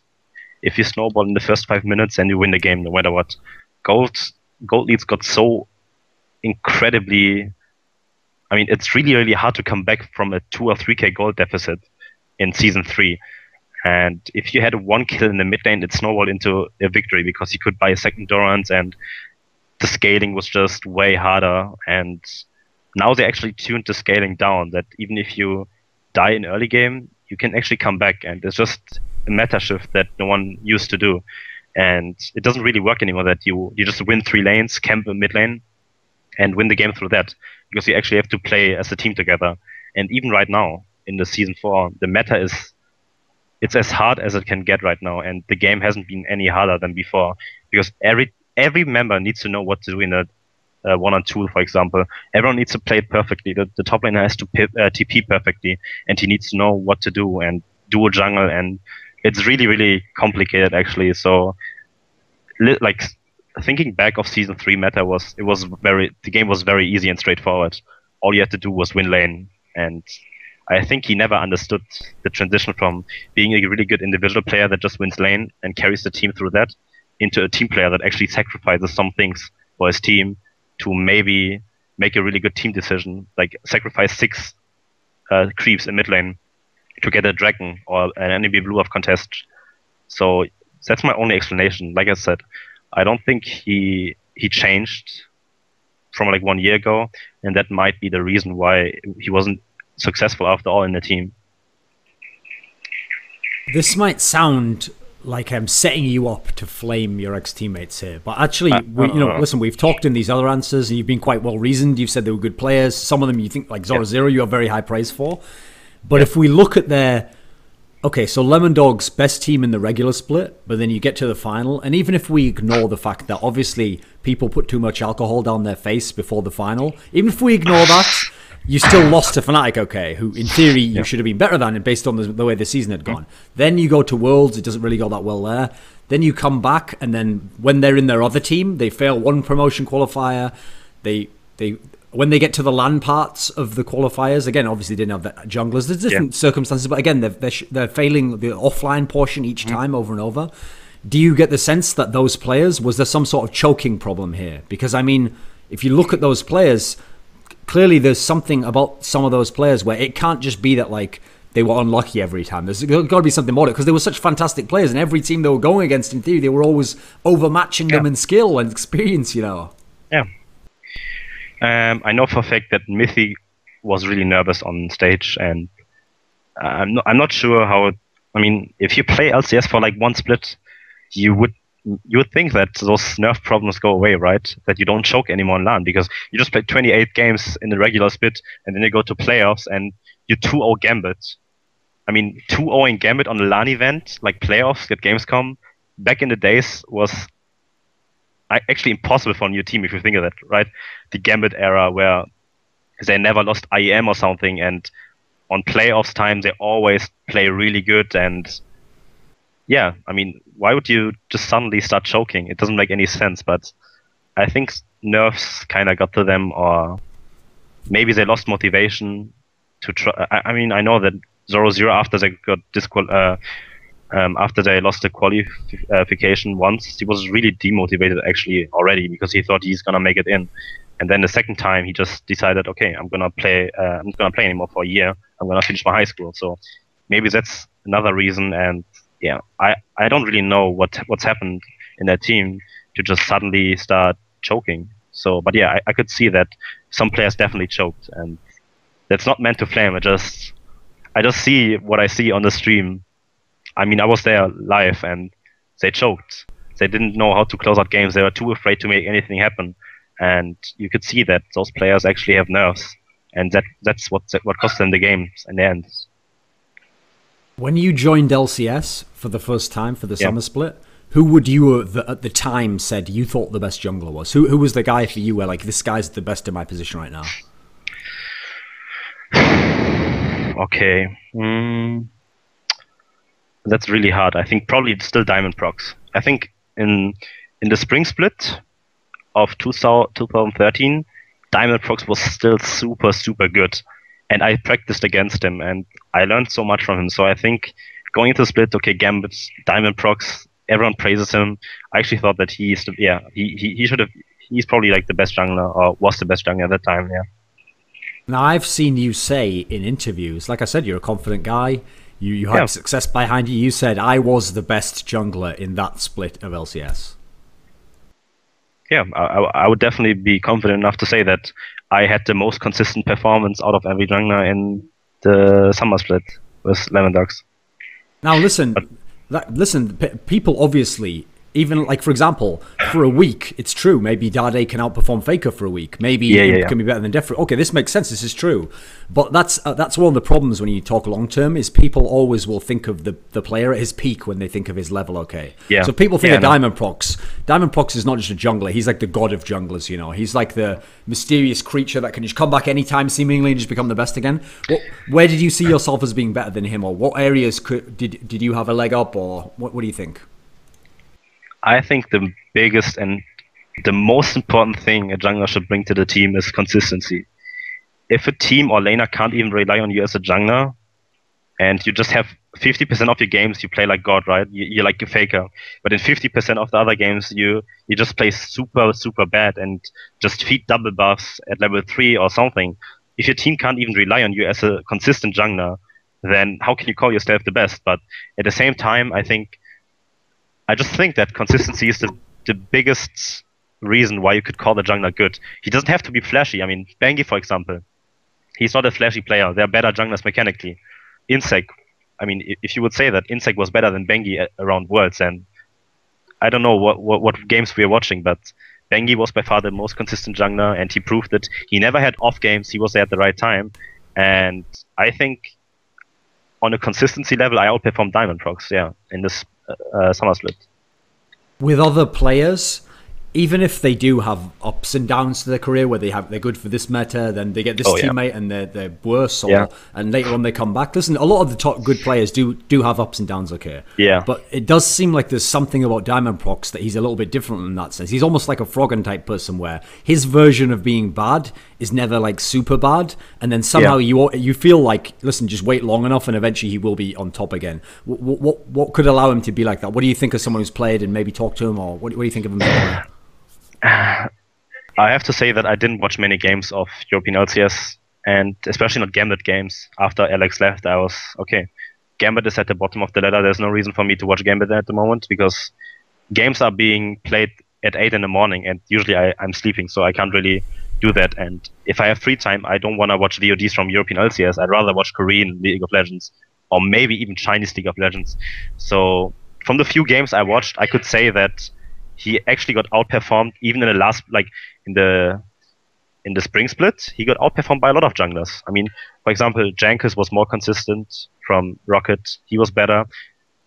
If you snowball in the first 5 minutes, then you win the game no matter what. Gold leads got so incredibly. I mean, it's really, really hard to come back from a 2 or 3k gold deficit in Season 3. And if you had one kill in the mid lane, it snowballed into a victory because you could buy a second Durance, and the scaling was just way harder. And now they actually tuned the scaling down, that even if you die in early game, you can actually come back. And it's just a meta shift that no one used to do. And it doesn't really work anymore that you just win 3 lanes, camp a mid lane, and win the game through that. Because you actually have to play as a team together. And even right now, in the Season 4, the meta is... It's as hard as it can get right now, and the game hasn't been any harder than before, because every member needs to know what to do in a 1-on-2, for example. Everyone needs to play it perfectly. The top laner has to TP perfectly, and he needs to know what to do and do a jungle, and it's really, really complicated actually. So, like, thinking back of Season 3 meta the game was very easy and straightforward. All you had to do was win lane, and I think he never understood the transition from being a really good individual player that just wins lane and carries the team through that into a team player that actually sacrifices some things for his team to maybe make a really good team decision, like sacrifice 6 creeps in mid lane to get a dragon or an enemy blue off contest. So that's my only explanation. Like I said, I don't think he changed from like 1 year ago, and that might be the reason why he wasn't successful after all in the team. This might sound like I'm setting you up to flame your ex-teammates here, but actually, listen, we've talked in these other answers, and you've been quite well reasoned. You've said they were good players. Some of them you think, like Zoro Zero, you have very high praise for. But if we look at their... Okay, so Lemondogs, best team in the regular split, but then you get to the final, and even if we ignore the fact that obviously people put too much alcohol down their face before the final, even if we ignore that, you still lost to Fnatic, okay, who in theory you should have been better than based on the way the season had gone. Then you go to Worlds, it doesn't really go that well there. Then you come back, and then when they're in their other team, they fail one promotion qualifier. When they get to the LAN parts of the qualifiers, again, obviously they didn't have the junglers. There's different circumstances, but again, they're failing the offline portion each time over and over. Do you get the sense that those players, was there some sort of choking problem here? Because, I mean, if you look at those players, clearly there's something about some of those players where it can't just be that, like, they were unlucky every time. There's got to be something more to it, because they were such fantastic players, and every team they were going against, in theory, they were always overmatching them in skill and experience, you know? Yeah. I know for a fact that Mythy was really nervous on stage, and I'm not sure how. I mean, if you play LCS for like one split, you would think that those nerve problems go away, right? That you don't choke anymore in LAN, because you just played 28 games in the regular split, and then you go to playoffs and you 2-0 Gambit. I mean, 2-0 in Gambit on a LAN event like playoffs at Gamescom back in the days was actually impossible for a new team, if you think of it, right? The Gambit era where they never lost IEM or something, and on playoffs time they always play really good. And yeah, I mean, why would you just suddenly start choking? It doesn't make any sense. But I think nerves kind of got to them, or maybe they lost motivation to try. I mean, I know that Zoro Zero, after they got after they lost the qualification once, he was really demotivated actually already, because he thought he's gonna make it in, and then the second time he just decided, okay, I'm gonna play anymore for a year. I'm gonna finish my high school. So maybe that's another reason. And yeah, I don't really know what's happened in that team to just suddenly start choking. So, but yeah, I could see that some players definitely choked, and that's not meant to flame. I just see what I see on the stream. I mean, I was there live, and they choked. They didn't know how to close out games. They were too afraid to make anything happen, and you could see that those players actually have nerves, and that's what cost them the games in the end. When you joined LCS for the first time for the summer split, who would you at the time said you thought the best jungler was? Who was the guy for you where, like, this guy's the best in my position right now? Okay. That's really hard. I think probably it's still Diamondprox. I think in the spring split of 2013, Diamondprox was still super, super good. And I practiced against him, and I learned so much from him. So I think going into the split, okay, Gambit, Diamondprox, everyone praises him. I actually thought that he should have, he's probably like the best jungler, or was the best jungler at that time, yeah. Now, I've seen you say in interviews, like I said, you're a confident guy. You had success behind you. You said, I was the best jungler in that split of LCS. Yeah, I would definitely be confident enough to say that I had the most consistent performance out of every jungler in the summer split with Lemondogs. Now, listen, people obviously, even like, for example, for a week, it's true. Maybe Dade can outperform Faker for a week. Maybe it can be better than Defra. Okay, this makes sense. This is true. But that's one of the problems when you talk long term is people always will think of the player at his peak when they think of his level. Okay. Yeah. So people think of Diamondprox. Diamondprox is not just a jungler. He's like the god of junglers. You know, he's like the mysterious creature that can just come back anytime seemingly and just become the best again. Where did you see yourself as being better than him, or what areas did you have a leg up, or what do you think? I think the biggest and the most important thing a jungler should bring to the team is consistency. If a team or laner can't even rely on you as a jungler, and you just have 50% of your games you play like God, right? You're like a faker. But in 50% of the other games you just play super, super bad and just feed double buffs at level 3 or something. If your team can't even rely on you as a consistent jungler, then how can you call yourself the best? But at the same time, I just think that consistency is the biggest reason why you could call the jungler good. He doesn't have to be flashy. I mean, Bengi, for example, he's not a flashy player. They're better junglers mechanically. Insec, I mean, if you would say that Insec was better than Bengi around Worlds, and I don't know what games we are watching, but Bengi was by far the most consistent jungler, and he proved it. He never had off games. He was there at the right time. And I think on a consistency level, I outperformed Diamondprox, in this summer split. With other players, even if they do have ups and downs to their career where they're good for this meta, then they get this teammate and they're worse, and later on they come back. Listen, a lot of the top good players do have ups and downs, okay? Yeah. But it does seem like there's something about Diamondprox that he's a little bit different in that sense. He's almost like a Froggen type person where his version of being bad is never like super bad, and then somehow you feel like, listen, just wait long enough and eventually he will be on top again. What could allow him to be like that? What do you think of someone who's played and maybe talk to him, or what do you think of him? I have to say that I didn't watch many games of European LCS, and especially not Gambit games. After Alex left, I was, okay, Gambit is at the bottom of the ladder. There's no reason for me to watch Gambit at the moment, because games are being played at 8 in the morning, and usually I'm sleeping, so I can't really do that. And if I have free time, I don't want to watch VODs from European LCS. I'd rather watch Korean League of Legends, or maybe even Chinese League of Legends. So from the few games I watched, I could say that he actually got outperformed even in the last, like in the spring split. He got outperformed by a lot of junglers. I mean, for example, Jankus was more consistent from Rocket. He was better.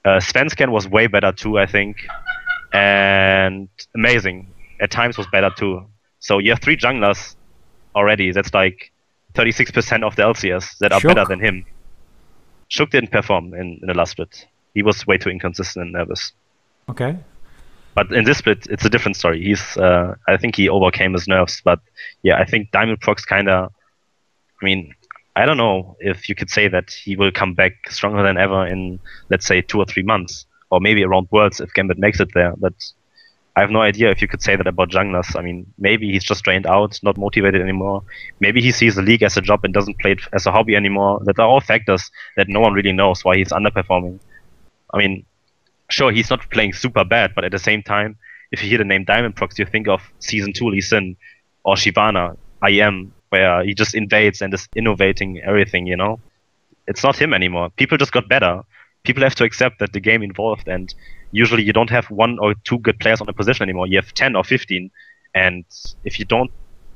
Svensken was way better too, I think. And Amazing at times was better too. So you have 3 junglers already. That's like 36% of the LCS that are better than him. Shook didn't perform in the last split. He was way too inconsistent and nervous. Okay. But in this split, it's a different story. I think he overcame his nerves. But yeah, I think Diamondprox I mean, I don't know if you could say that he will come back stronger than ever in, let's say, 2 or 3 months. Or maybe around Worlds if Gambit makes it there. But I have no idea if you could say that about junglers. I mean, maybe he's just drained out, not motivated anymore. Maybe he sees the league as a job and doesn't play it as a hobby anymore. That are all factors that no one really knows why he's underperforming. I mean, sure, he's not playing super bad, but at the same time, if you hear the name Diamondprox, you think of Season 2 Lee Sin or Shyvana, IM, where he just invades and is innovating everything, you know? It's not him anymore. People just got better. People have to accept that the game evolved, and usually you don't have 1 or 2 good players on a position anymore. You have 10 or 15, and if you don't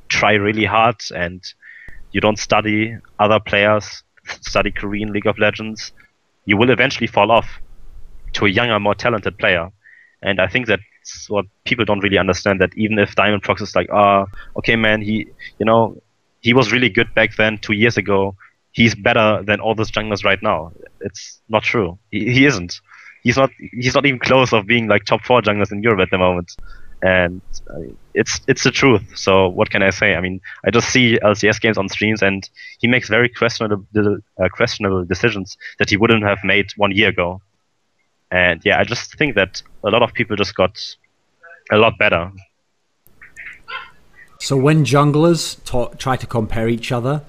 try really hard and you don't study other players, study Korean League of Legends, you will eventually fall off to a younger, more talented player. And I think that's what people don't really understand, that even if Diamondprox is like, okay man, he was really good back then 2 years ago, he's better than all those junglers right now. It's not true. He isn't. he's not even close of being like top 4 junglers in Europe at the moment. And it's the truth. So what can I say? I mean, I just see LCS games on streams, and he makes very questionable decisions that he wouldn't have made 1 year ago. And yeah, I just think that a lot of people just got a lot better. So when junglers try to compare each other,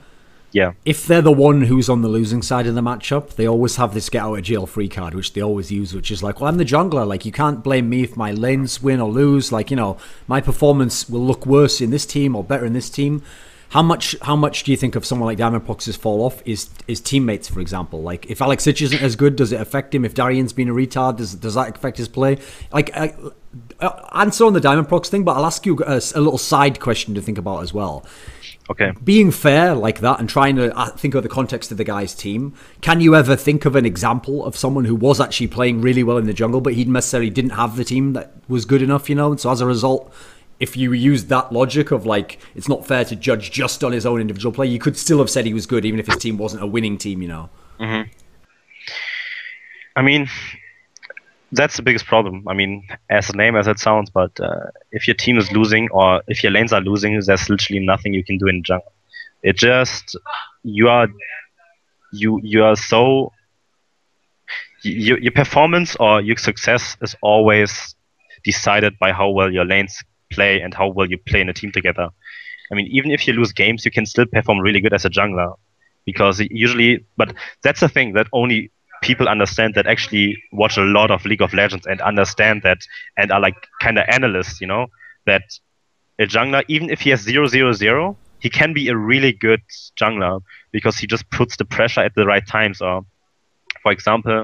yeah, if they're the one who's on the losing side of the matchup, they always have this get out of jail free card, which they always use, which is like, well, I'm the jungler. Like, you can't blame me if my lanes win or lose. Like, you know, my performance will look worse in this team or better in this team. How much do you think of someone like Diamondprox's fall off is teammates, for example? Like, if Alex Sitch isn't as good, does it affect him? If Darian's been a retard, does that affect his play? Like, answer on the Diamondprox thing, but I'll ask you a little side question to think about as well. Okay. Being fair like that and trying to think of the context of the guy's team, can you ever think of an example of someone who was actually playing really well in the jungle, but he necessarily didn't have the team that was good enough, you know? And so as a result, if you use that logic of like, it's not fair to judge just on his own individual play, you could still have said he was good even if his team wasn't a winning team, you know? Mm-hmm. I mean, that's the biggest problem. I mean, as lame as it sounds, but if your team is losing or if your lanes are losing, there's literally nothing you can do in jungle. It just you are so your performance or your success is always decided by how well your lanes play and how well you play in a team together. I mean, even if you lose games, you can still perform really good as a jungler, because usually. But that's the thing that only people understand that actually watch a lot of League of Legends and understand that and are like kind of analysts, you know, that a jungler, even if he has 0-0-0, he can be a really good jungler because he just puts the pressure at the right times. Or, for example,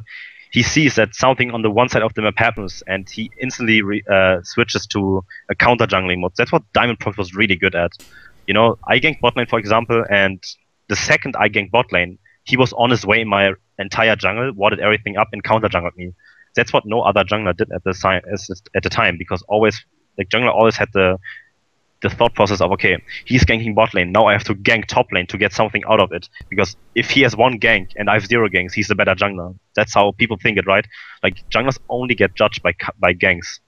he sees that something on the one side of the map happens and he instantly switches to a counter jungling mode. That's what Diamondprox was really good at. You know, I ganked bot lane, for example, and the second I ganked bot lane, he was on his way in my entire jungle, warded everything up, and counter jungled me. That's what no other jungler did at the time, because always, like, jungler always had the thought process of, okay, he's ganking bot lane, now I have to gank top lane to get something out of it, because if he has 1 gank and I have 0 ganks, he's the better jungler. That's how people think it, right? Like, junglers only get judged by ganks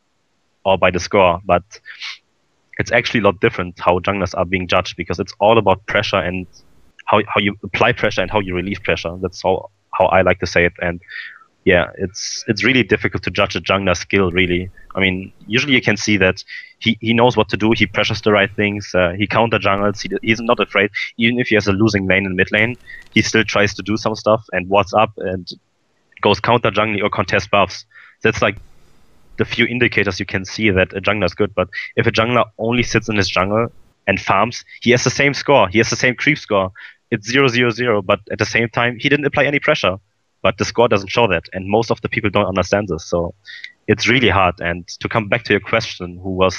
or by the score, but it's actually a lot different how junglers are being judged, because it's all about pressure and how you apply pressure and how you relieve pressure. That's how I like to say it. And yeah, it's really difficult to judge a jungler skill, really. I mean, usually you can see that he knows what to do, he pressures the right things, he counter jungles, he's not afraid. Even if he has a losing lane in mid lane, he still tries to do some stuff and wards up and goes counter jungling or contest buffs. That's like the few indicators you can see that a jungler is good. But if a jungler only sits in his jungle and farms, he has the same score, he has the same creep score. It's 0-0-0, but at the same time, he didn't apply any pressure. But the score doesn't show that, and most of the people don't understand this. So it's really hard. And to come back to your question, who was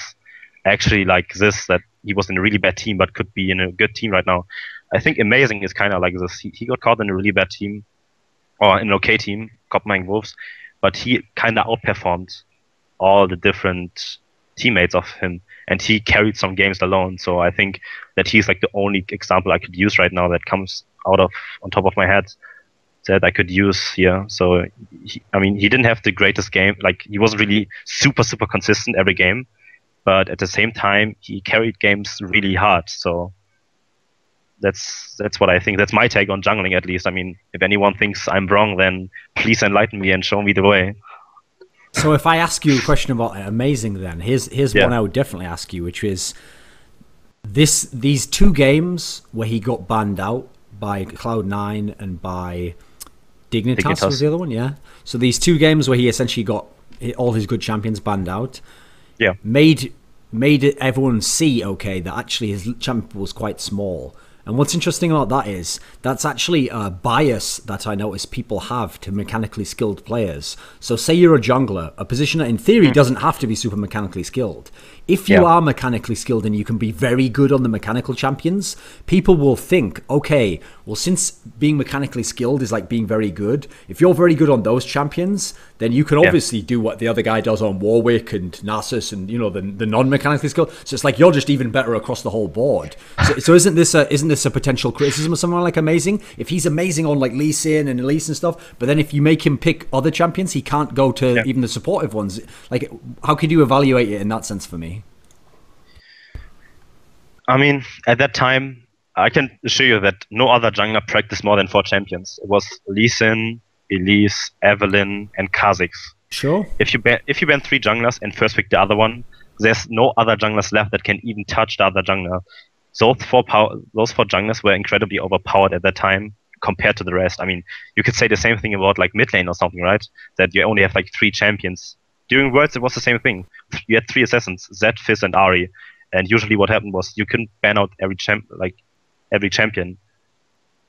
actually like this, that he was in a really bad team but could be in a good team right now, I think Amazing is kind of like this. He got caught in a really bad team, or in an okay team, Copenhagen Wolves, but he kind of outperformed all the different teammates of him, and he carried some games alone. So I think that he's like the only example I could use right now that comes out of on top of my head that I could use here. So I mean, he didn't have the greatest game, like he wasn't really super consistent every game, but at the same time he carried games really hard. So that's what I think. That's my take on jungling, at least. I mean, if anyone thinks I'm wrong, then please enlighten me and show me the way. So if I ask you a question about Amazing, then here's one I would definitely ask you, which is these 2 games where he got banned out by Cloud9 and by Dignitas was the other one, yeah. So these 2 games where he essentially got all his good champions banned out, yeah, made everyone see, okay, that actually his champion was quite small. And what's interesting about that is that's actually a bias that I notice people have to mechanically skilled players. So say you're a jungler, a position that in theory doesn't have to be super mechanically skilled. if you are mechanically skilled and you can be very good on the mechanical champions, people will think, okay, well, since being mechanically skilled is like being very good, if you're very good on those champions, then you can obviously do what the other guy does on Warwick and Nasus and, you know, the non-mechanically skilled. So it's like you're just even better across the whole board. So isn't this a potential criticism of someone like Amazing? If he's amazing on like Lee Sin and Elise and stuff, but then if you make him pick other champions, he can't go to even the supportive ones. Like, how could you evaluate it in that sense for me? I mean, at that time, I can assure you that no other jungler practiced more than 4 champions. It was Lee Sin, Elise, Evelyn, and Kha'Zix. Sure. If you ban 3 junglers and first pick the other one, there's no other junglers left that can even touch the other jungler. Those 4 junglers were incredibly overpowered at that time compared to the rest. I mean, you could say the same thing about like mid lane or something, right? That you only have like 3 champions. During Worlds, it was the same thing. You had 3 assassins, Zed, Fizz, and Ahri. And usually what happened was you couldn't ban out every champion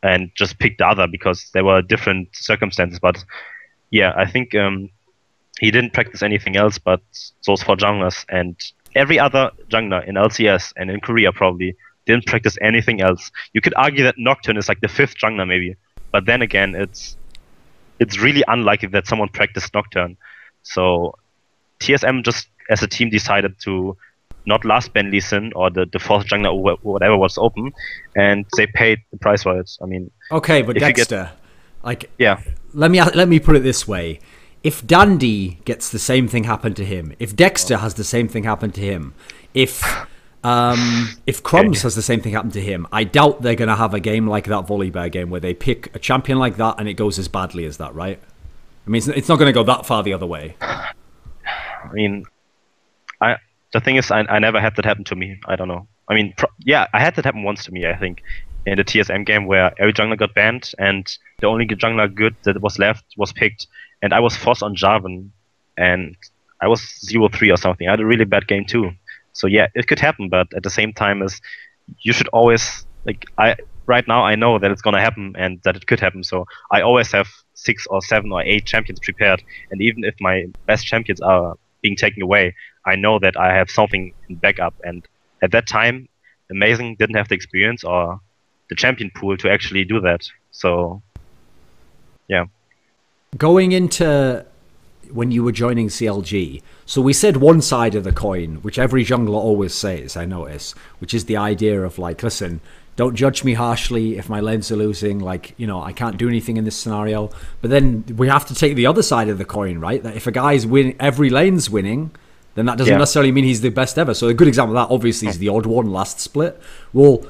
and just pick the other because there were different circumstances. But yeah, I think he didn't practice anything else but those 4 junglers. And every other jungler in LCS and in Korea probably didn't practice anything else. You could argue that Nocturne is like the 5th jungler maybe. But then again, it's really unlikely that someone practiced Nocturne. So TSM just as a team decided to not last ban Lee Sin or the 4th jungler or whatever was open, and they paid the price for it. I mean, okay, but Dexter, yeah, let me put it this way: if Dandy gets the same thing happen to him, if Dexter has the same thing happen to him, if Crumbs has the same thing happen to him, I doubt they're going to have a game like that Volibear game where they pick a champion like that and it goes as badly as that, right? I mean, it's not going to go that far the other way. I mean, the thing is, I never had that happen to me. I don't know. I mean, I had that happen once to me, I think, in the TSM game where every jungler got banned and the only jungler good that was left was picked. And I was forced on Jarvan and I was 0-3 or something. I had a really bad game too. So yeah, it could happen, but at the same time, you should always, right now I know that it's going to happen and that it could happen. So I always have 6 or 7 or 8 champions prepared. And even if my best champions are being taken away, I know that I have something in backup. And at that time, Amazing didn't have the experience or the champion pool to actually do that. So, yeah. Going into when you were joining CLG, so we said one side of the coin, which every jungler always says, I notice, which is the idea of like, listen, don't judge me harshly if my lanes are losing, like, you know, I can't do anything in this scenario. But then we have to take the other side of the coin, right? That if a guy's every lane's winning, then that doesn't necessarily mean he's the best ever. So a good example of that, obviously, is the odd one last split. Well,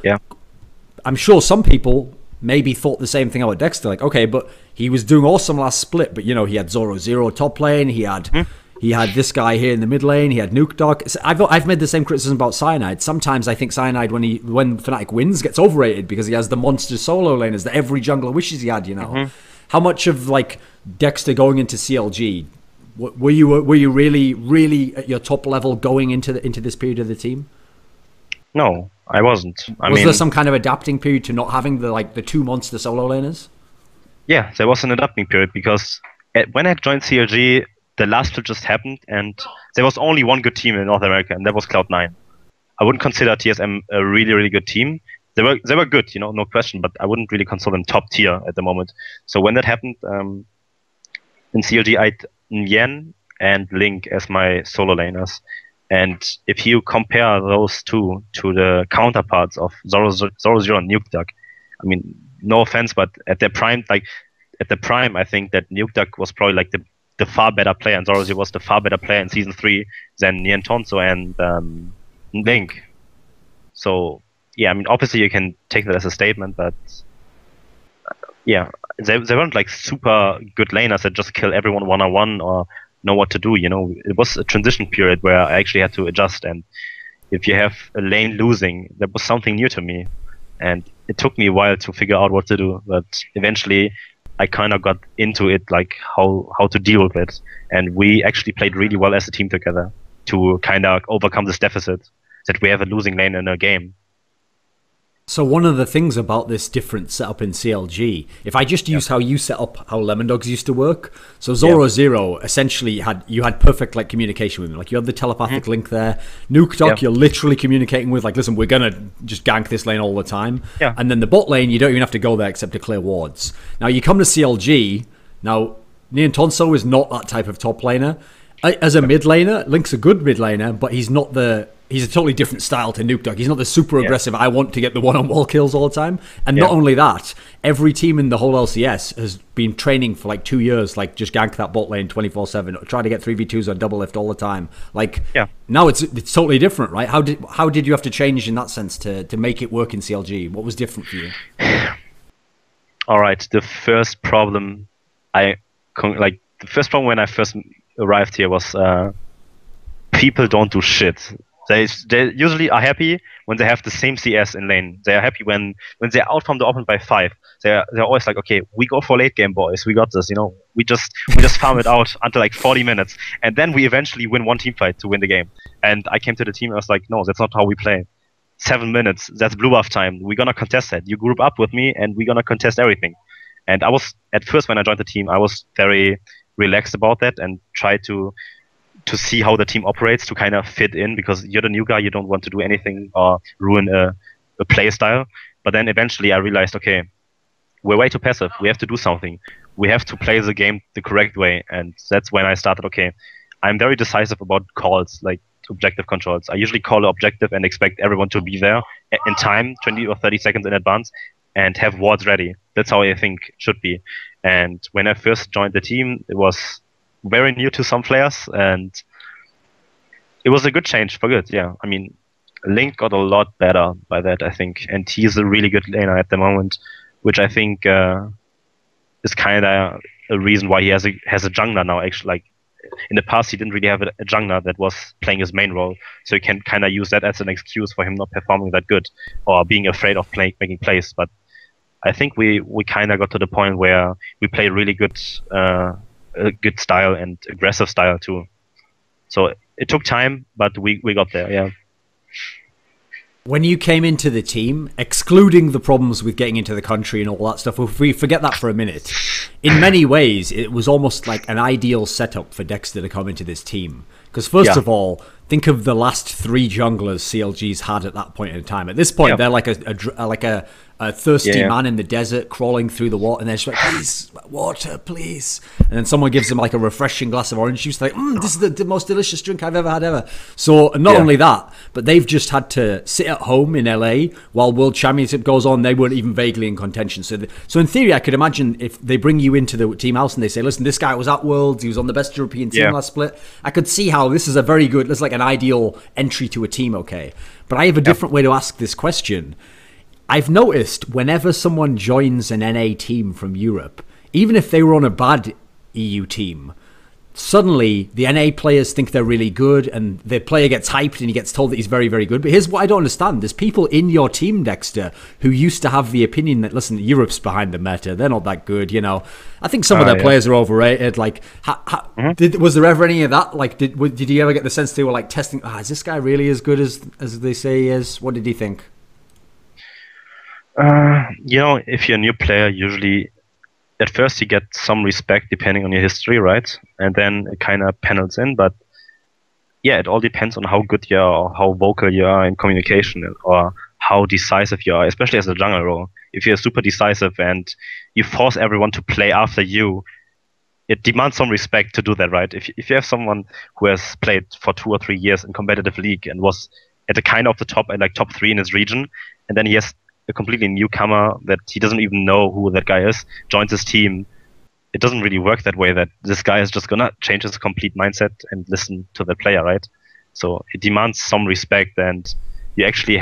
I'm sure some people maybe thought the same thing about Dexter. Like, okay, but he was doing awesome last split, but, you know, he had Zoro top lane, he had this guy here in the mid lane, he had nukeduck. I've made the same criticism about Cyanide. Sometimes I think Cyanide, when Fnatic wins, gets overrated because he has the monster solo laners that every jungler wishes he had, you know. How much of, like, Dexter going into CLG, were you really at your top level going into this period of the team? No, I wasn't. Was there some kind of adapting period to not having the 2 monster solo laners? Yeah, there was an adapting period because when I joined CLG, the last split just happened and there was only one good team in North America, and that was Cloud9. I wouldn't consider TSM a really, really good team. They were good, you know, no question, but I wouldn't really consider them top tier at the moment. So when that happened, in CLG, I had Yen and Link as my solo laners. And if you compare those two to the counterparts of Zoro and nukeduck, I mean, no offense, but at their prime, I think that nukeduck was probably like the far better player, and Zoro was the far better player in Season 3 than Nien Tonso and Link. So, yeah, I mean, obviously you can take that as a statement, but yeah, they weren't like super good laners that just kill everyone one-on-one or know what to do, you know. It was a transition period where I actually had to adjust, and if you have a lane losing, that was something new to me, and it took me a while to figure out what to do, but eventually I kind of got into it, like how to deal with it, and we actually played really well as a team together to kind of overcome this deficit that we have a losing lane in a game. So one of the things about this different setup in CLG, if I just use how you set up how Lemondogs used to work, so Zoro Zero essentially you had perfect like communication with him, like you had the telepathic link there. Nukeduck, you're literally communicating with, like, listen, we're gonna just gank this lane all the time. And then the bot lane, you don't even have to go there except to clear wards. Now you come to CLG. Now Nian Tonso is not that type of top laner. As a mid laner, Link's a good mid laner, but he's a totally different style to nukeduck. He's not the super aggressive, I want to get the one-on-wall kills all the time. And not only that, every team in the whole LCS has been training for like 2 years, like just gank that bot lane 24/7, try to get 3v2s on Doublelift all the time. Like now it's totally different, right? How did you have to change in that sense to make it work in CLG? What was different for you? All right, the first problem when I first arrived here was people don't do shit. They usually are happy when they have the same CS in lane. They are happy when they're out from the open by 5. They're always like, okay, we go for late game, boys. We got this. You know, we just farm it out until like 40 minutes, and then we eventually win one team fight to win the game. And I came to the team and I was like, no, that's not how we play. 7 minutes, that's blue buff time. We're gonna contest that. You group up with me, and we're gonna contest everything. And I was at first when I joined the team, I was very relaxed about that and tried to see how the team operates, to kind of fit in, because you're the new guy, you don't want to do anything or ruin a play style. But then eventually I realized, okay, we're way too passive. We have to do something. We have to play the game the correct way. And that's when I started, okay, I'm very decisive about calls, like objective controls. I usually call an objective and expect everyone to be there in time, 20 or 30 seconds in advance, and have wards ready. That's how I think it should be. And when I first joined the team, it was very new to some players, and it was a good change for good. I mean, Link got a lot better by that, I think, and he's a really good laner at the moment, which I think is kind of a reason why he has a jungler now. Actually, like in the past, he didn't really have a jungler that was playing his main role, so you can kind of use that as an excuse for him not performing that good or being afraid of making plays. But I think we kind of got to the point where we play really good style and aggressive style too. So it took time, but we got there. When you came into the team, excluding the problems with getting into the country and all that stuff, if we forget that for a minute, in many ways it was almost like an ideal setup for Dexter to come into this team. Because first of all, think of the last 3 junglers CLG's had at that point in time. At this point, they're like a thirsty man in the desert crawling through the water, and they're just like, please, water, please. And then someone gives them like a refreshing glass of orange juice. They're like, this is the most delicious drink I've ever had ever. So not only that, but they've just had to sit at home in LA while World Championship goes on. They weren't even vaguely in contention. So in theory, I could imagine if they bring you into the team house and they say, listen, this guy was at Worlds, he was on the best European team last split. I could see how this is a very good, it's like an ideal entry to a team, okay? But I have a different way to ask this question. I've noticed whenever someone joins an NA team from Europe, even if they were on a bad EU team, suddenly the NA players think they're really good, and the player gets hyped and he gets told that he's very, very good. But here's what I don't understand. There's people in your team, Dexter, who used to have the opinion that, listen, Europe's behind the meta. They're not that good, you know. I think some of their players are overrated. Like, was there ever any of that? Like, did you ever get the sense they were like testing, is this guy really as good as they say he is? What did he think? You know, if you're a new player, usually at first you get some respect depending on your history, right? And then it kind of panels in. But yeah, it all depends on how good you are, or how vocal you are in communication, or how decisive you are, especially as a jungler role. If you're super decisive and you force everyone to play after you, it demands some respect to do that, right? If you have someone who has played for 2 or 3 years in competitive league and was at the kind of the top, like top 3 in his region, and then he has a completely newcomer that he doesn't even know who that guy is, joins his team, it doesn't really work that way, that this guy is just gonna change his complete mindset and listen to the player, right? So it demands some respect, and you actually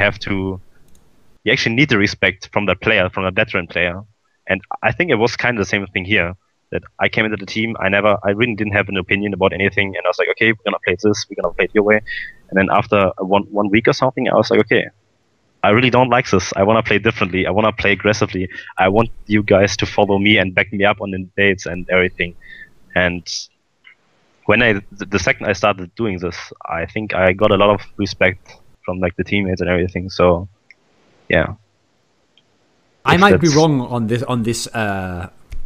need the respect from that player, from the veteran player. And I think it was kind of the same thing here, that I came into the team, I really didn't have an opinion about anything, and I was like, okay, we're gonna play this, we're gonna play it your way. And then after one week or something, I was like, okay, I really don't like this. I want to play differently. I want to play aggressively. I want you guys to follow me and back me up on the debates and everything. And when the second I started doing this, I think I got a lot of respect from like the teammates and everything. So, yeah. I might be wrong on this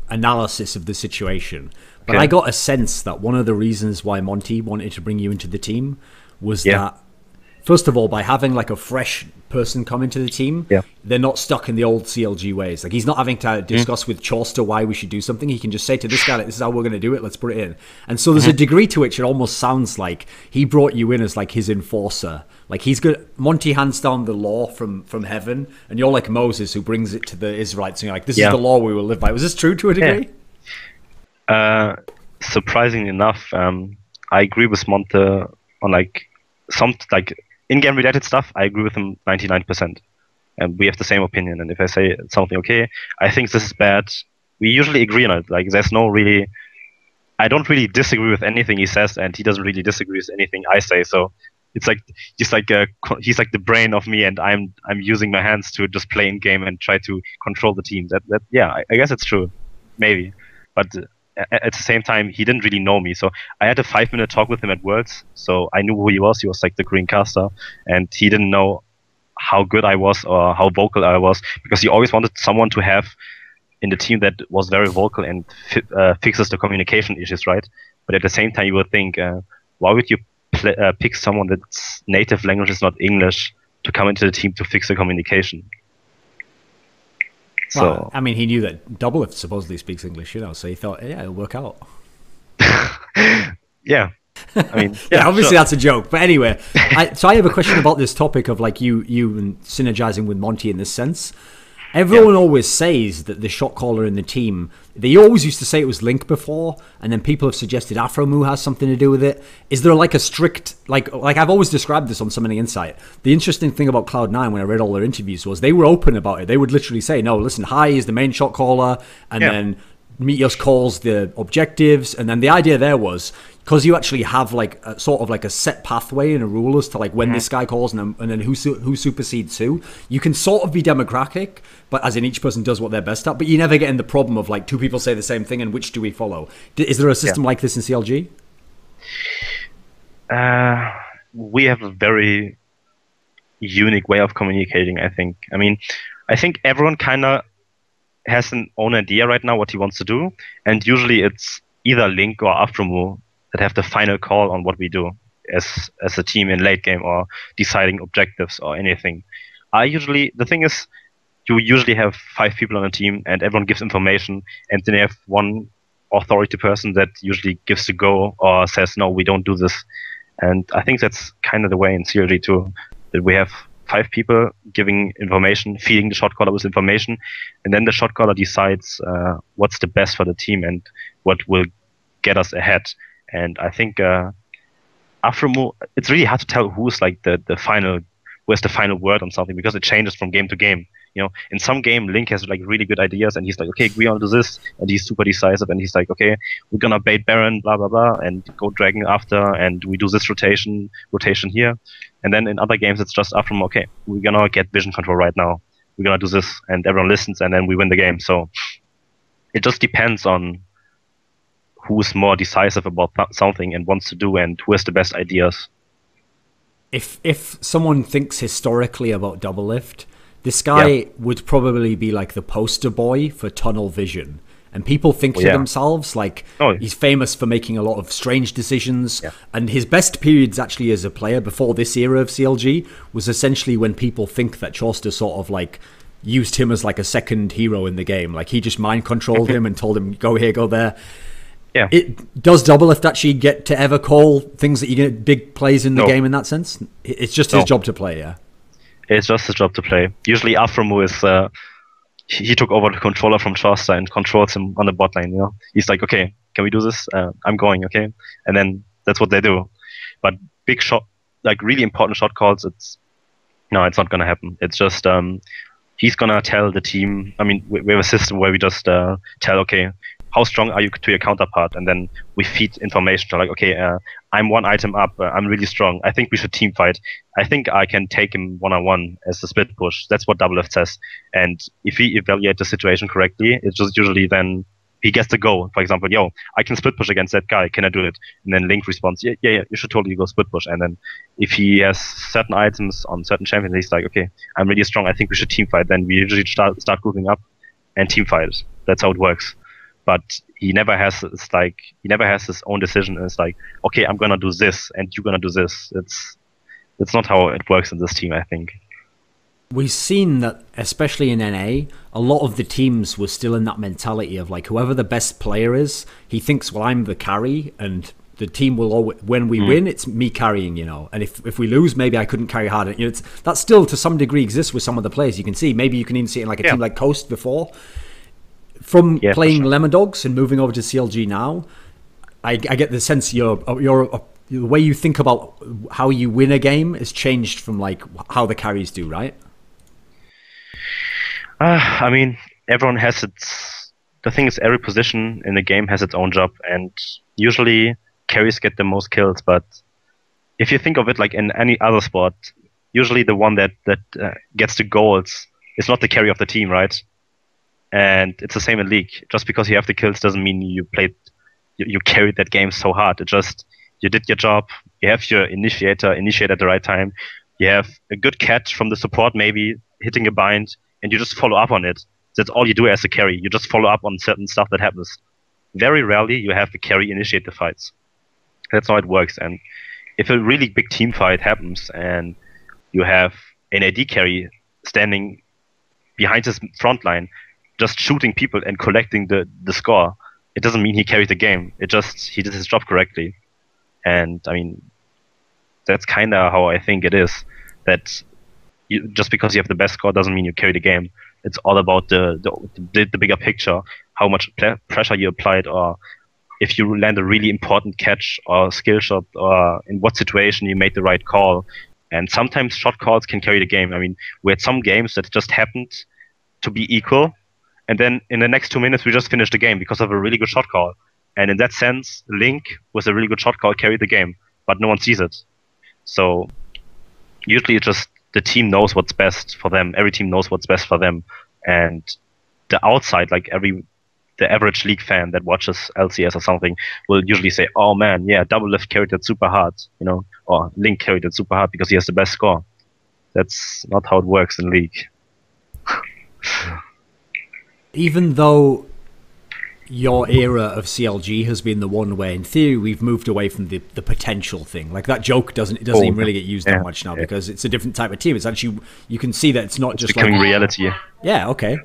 analysis of the situation, but I got a sense that one of the reasons why Monte wanted to bring you into the team was that, first of all, by having like a fresh person come into the team, they're not stuck in the old CLG ways. Like, he's not having to discuss with Chauster why we should do something. He can just say to this guy, like, this is how we're going to do it, let's put it in. And so there's a degree to which it almost sounds like he brought you in as like his enforcer. Like, he's good. Monte hands down the law from heaven, and you're like Moses who brings it to the Israelites, and you're like, this is the law we will live by. Was this true to a degree? Surprisingly enough, I agree with Monte on like some like in-game related stuff. I agree with him 99%, and we have the same opinion. And if I say something, okay, I think this is bad, we usually agree on it. Like, there's no really, I don't really disagree with anything he says, and he doesn't really disagree with anything I say. So it's like he's like the brain of me, and I'm using my hands to just play in game and try to control the team. That I guess it's true, maybe, but at the same time, he didn't really know me. So I had a 5-minute talk with him at Worlds, so I knew who he was. He was like the green caster, and he didn't know how good I was or how vocal I was, because he always wanted someone to have in the team that was very vocal and fixes the communication issues, right? But at the same time, you would think, why would you pick someone that's native language is not English to come into the team to fix the communication? So, well, I mean, he knew that Doublelift supposedly speaks English, you know, so he thought, yeah, it'll work out. Yeah. I mean, obviously that's a joke. But anyway, so I have a question about this topic of like you and synergizing with Monte in this sense. Everyone always says that the shot caller in the team, they always used to say it was Link before, and then people have suggested Afromu has something to do with it. Is there like a strict, like I've always described this on Summoning Insight. The interesting thing about Cloud9 when I read all their interviews was they were open about it. They would literally say, no, listen, High is the main shot caller, and then Meteos calls the objectives, and then the idea there was, because you actually have like a, sort of like a set pathway and a rule as to like when this guy calls and then who supersedes who, you can sort of be democratic, but as in each person does what they're best at, but you never get in the problem of like two people say the same thing and which do we follow? Is there a system like this in CLG? We have a very unique way of communicating, I think. I mean, I think everyone kind of has an own idea right now what he wants to do, and usually it's either Link or Afromu that have the final call on what we do as a team in late game or deciding objectives or anything. The thing is, you usually have 5 people on a team and everyone gives information, and then you have one authority person that usually gives the go or says, no, we don't do this. And I think that's kind of the way in CLG too, that we have 5 people giving information, feeding the shot caller with information, and then the shot caller decides what's the best for the team and what will get us ahead. And I think Afromu, it's really hard to tell who's like the final, who has the final word on something, because it changes from game to game. You know, in some game, Link has like really good ideas, and he's like, okay, we want to do this, and he's super decisive, and he's like, okay, we're gonna bait Baron, blah blah blah, and go Dragon after, and we do this rotation here. And then in other games, it's just Afromu, okay, we're gonna get vision control right now, we're gonna do this, and everyone listens, and then we win the game. So it just depends on who's more decisive about something and wants to do, and who has the best ideas. If someone thinks historically about Doublelift, this guy would probably be like the poster boy for tunnel vision. And people think to themselves, like, he's famous for making a lot of strange decisions. And his best periods actually as a player before this era of CLG was essentially when people think that Chauster sort of like used him as like a second hero in the game. Like, he just mind controlled him and told him, go here, go there. Yeah. Does Doublelift actually get to ever call things that you get big plays in the game in that sense? It's just his job to play, yeah? It's just his job to play. Usually Afromu is, he took over the controller from Chauster and controls him on the bot lane, you know? He's like, okay, can we do this? I'm going, okay? And then that's what they do. But big shot, like really important shot calls, it's not gonna happen. It's just, he's gonna tell the team, I mean, we have a system where we just tell, okay, how strong are you to your counterpart? And then we feed information to like, okay, I'm 1 item up, I'm really strong, I think we should team fight. I think I can take him one-on-one as a split push. That's what Doublelift says. And if we evaluate the situation correctly, it's just usually then he gets the go. For example, yo, I can split push against that guy. Can I do it? And then Link responds, yeah, you should totally go split push. And then if he has certain items on certain champions, he's like, okay, I'm really strong. I think we should team fight. Then we usually start grouping up and team fight. That's how it works. But he never has his own decision. It's like, okay, I'm gonna do this and you're gonna do this. It's not how it works in this team, I think. We've seen that, especially in NA, a lot of the teams were still in that mentality of like, whoever the best player is, he thinks, well, I'm the carry, and the team will always, when we win, it's me carrying, you know. And if we lose, maybe I couldn't carry harder. You know, that still to some degree exists with some of the players. You can see, maybe you can even see it in like a team like Coast before. From playing Lemondogs and moving over to CLG now, I get the sense the way you think about how you win a game has changed from like how the carries do, right? I mean, everyone has the thing is, every position in the game has its own job, and usually carries get the most kills. But if you think of it like in any other sport, usually the one that gets the goals is not the carry of the team, right? And it's the same in League. Just because you have the kills doesn't mean you carried that game so hard. It just, you did your job. You have your initiate at the right time. You have a good catch from the support, maybe hitting a bind, and you just follow up on it. That's all you do as a carry. You just follow up on certain stuff that happens. Very rarely you have the carry initiate the fights. That's how it works. And if a really big team fight happens and you have an AD carry standing behind his front line, just shooting people and collecting the score, it doesn't mean he carried the game. It just, he did his job correctly. And I mean, that's kind of how I think it is. That just because you have the best score doesn't mean you carry the game. It's all about the bigger picture, how much pressure you applied, or if you land a really important catch or skill shot, or in what situation you made the right call. And sometimes shot calls can carry the game. I mean, we had some games that just happened to be equal, and then in the next 2 minutes we just finished the game because of a really good shot call. And in that sense, Link with a really good shot call carried the game, but no one sees it. So usually it's just the team knows what's best for them. Every team knows what's best for them. And the outside, like the average League fan that watches LCS or something will usually say, oh man, yeah, Doublelift carried it super hard, you know, or Link carried it super hard because he has the best score. That's not how it works in League. Even though your era of CLG has been the one where, in theory, we've moved away from the potential thing. Like that joke doesn't even really get used that much now because it's a different type of team. It's actually, you can see that it's not just becoming like reality. Yeah, okay,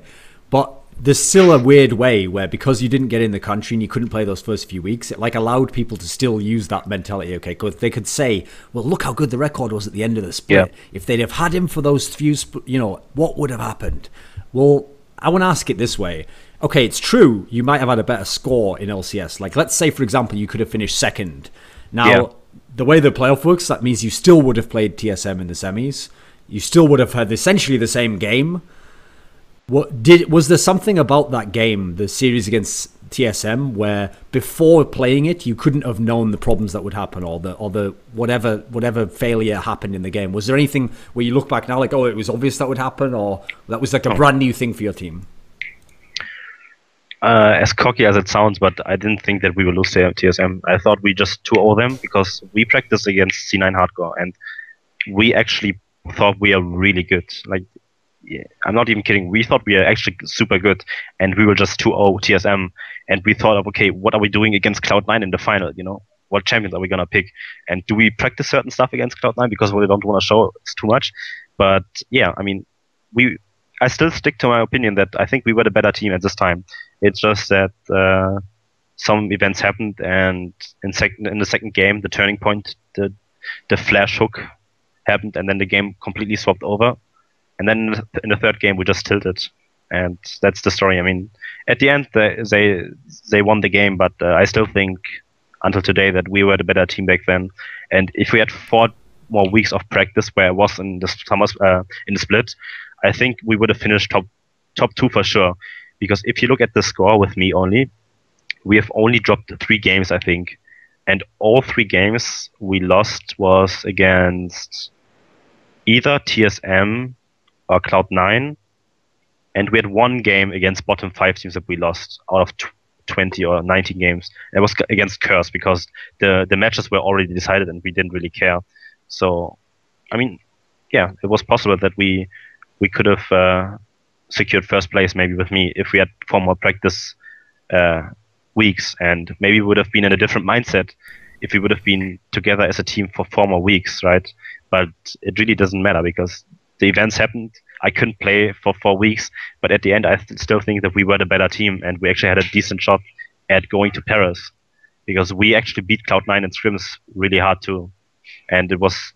but there's still a weird way where because you didn't get in the country and you couldn't play those first few weeks, it like allowed people to still use that mentality. Okay, because they could say, well, look how good the record was at the end of the split. If they'd have had him for those few, you know, what would have happened? Well, I want to ask it this way. Okay, it's true, you might have had a better score in LCS. Like, let's say, for example, you could have finished second. Now, the way the playoff works, that means you still would have played TSM in the semis. You still would have had essentially the same game. Was there something about that game, the series against TSM, where before playing it, you couldn't have known the problems that would happen, or the whatever failure happened in the game? Was there anything where you look back now like, oh, it was obvious that would happen, or that was like a brand new thing for your team? As cocky as it sounds, but I didn't think that we would lose to TSM. I thought we just 2-0 them because we practiced against C9 Hardcore, and we actually thought we are really good. Like, yeah, I'm not even kidding. We thought we are actually super good, and we were just 2-0 TSM, and we thought of, okay, what are we doing against Cloud9 in the final? You know, what champions are we gonna pick? And do we practice certain stuff against Cloud9 because we don't want to show it's too much? But yeah, I mean, I still stick to my opinion that I think we were the better team at this time. It's just that some events happened, and in the second game, the turning point, the flash hook happened, and then the game completely swapped over. And then in the third game, we just tilted, and that's the story. I mean, at the end, they won the game, but I still think until today that we were the better team back then. And if we had 4 more weeks of practice, where I was in the summers in the split, I think we would have finished top 2 for sure. Because if you look at the score with me only, we have only dropped 3 games, I think. And all 3 games we lost was against either TSM or Cloud9. And we had 1 game against bottom 5 teams that we lost out of 20 or 19 games. It was against Curse because the matches were already decided and we didn't really care. So, I mean, yeah, it was possible that we could have secured first place maybe with me if we had 4 more practice weeks, and maybe we would have been in a different mindset if we would have been together as a team for 4 more weeks, right? But it really doesn't matter because the events happened. I couldn't play for 4 weeks, but at the end, I still think that we were the better team, and we actually had a decent shot at going to Paris because we actually beat Cloud9 in scrims really hard too, and it was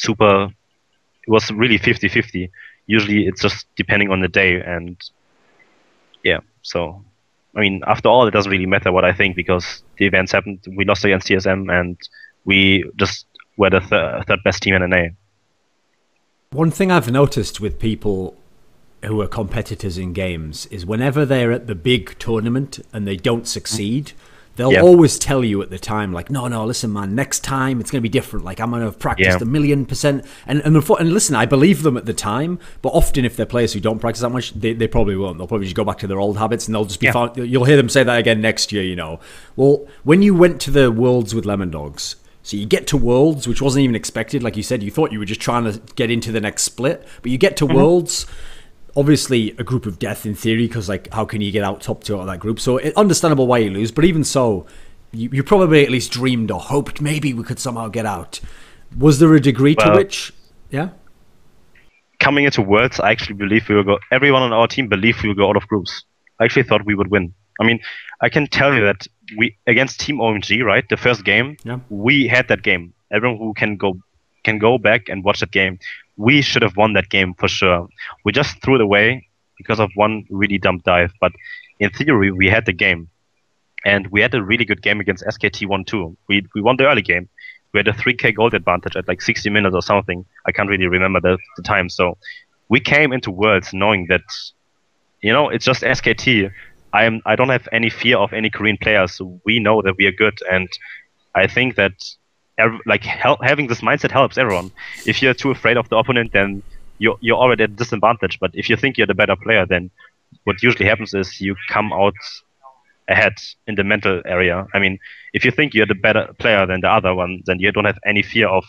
really 50-50. Usually, it's just depending on the day, and yeah, so. I mean, after all, it doesn't really matter what I think because the events happened. We lost against TSM and we just were the third best team in NA. One thing I've noticed with people who are competitors in games is whenever they're at the big tournament and they don't succeed, they'll always tell you at the time, like, no, listen, man, next time it's going to be different. Like, I'm going to have practiced 1,000,000%. And listen, I believe them at the time, but often if they're players who don't practice that much, they probably won't. They'll probably just go back to their old habits and they'll just be found. You'll hear them say that again next year, you know. Well, when you went to the Worlds with Lemondogs, so you get to Worlds, which wasn't even expected. Like you said, you thought you were just trying to get into the next split, but you get to Worlds. Obviously a group of death in theory, because like how can you get out top 2 out of that group? So it's understandable why you lose, but even so, you probably at least dreamed or hoped maybe we could somehow get out. Was there a degree to which coming into Worlds, I actually believe we will go. Everyone on our team believed we would go out of groups. I actually thought we would win. I mean, I can tell you that we against Team OMG, right, the first game, we had that game. Everyone who can go back and watch that game. We should have won that game for sure. We just threw it away because of one really dumb dive. But in theory, we had the game. And we had a really good game against SKT 1-2. We won the early game. We had a 3k gold advantage at like 60 minutes or something. I can't really remember the time. So we came into Worlds knowing that, you know, it's just SKT. I don't have any fear of any Korean players. So we know that we are good. And I think that having this mindset helps everyone. If you're too afraid of the opponent, then you're already at a disadvantage. But if you think you're the better player, then what usually happens is you come out ahead in the mental area. I mean, if you think you're the better player than the other one, then you don't have any fear of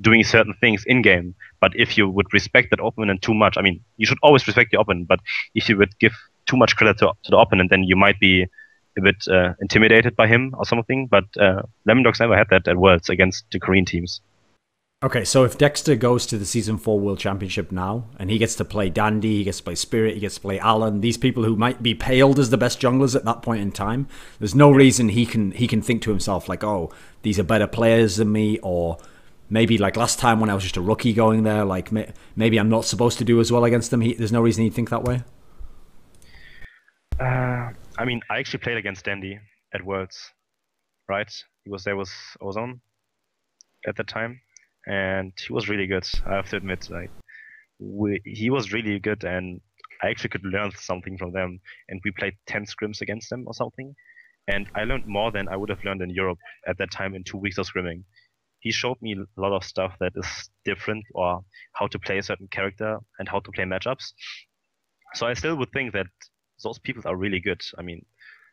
doing certain things in game. But if you would respect that opponent too much, I mean, you should always respect your opponent. But if you would give too much credit to the opponent, then you might be a bit intimidated by him or something, but Lemondogs never had that at Worlds against the Korean teams. Okay, so if Dexter goes to the Season 4 World Championship now, and he gets to play Dandy, he gets to play Spirit, he gets to play Alan, these people who might be hailed as the best junglers at that point in time, there's no reason he can think to himself like, oh, these are better players than me, or maybe like last time when I was just a rookie going there, like maybe I'm not supposed to do as well against them. There's no reason he'd think that way? I mean, I actually played against Dandy at Worlds, right? There was Ozone at the time, and he was really good. I have to admit, like he was really good, and I actually could learn something from them. And we played 10 scrims against them or something, and I learned more than I would have learned in Europe at that time in 2 weeks of scrimming. He showed me a lot of stuff that is different, or how to play a certain character and how to play matchups. So I still would think that those people are really good. I mean,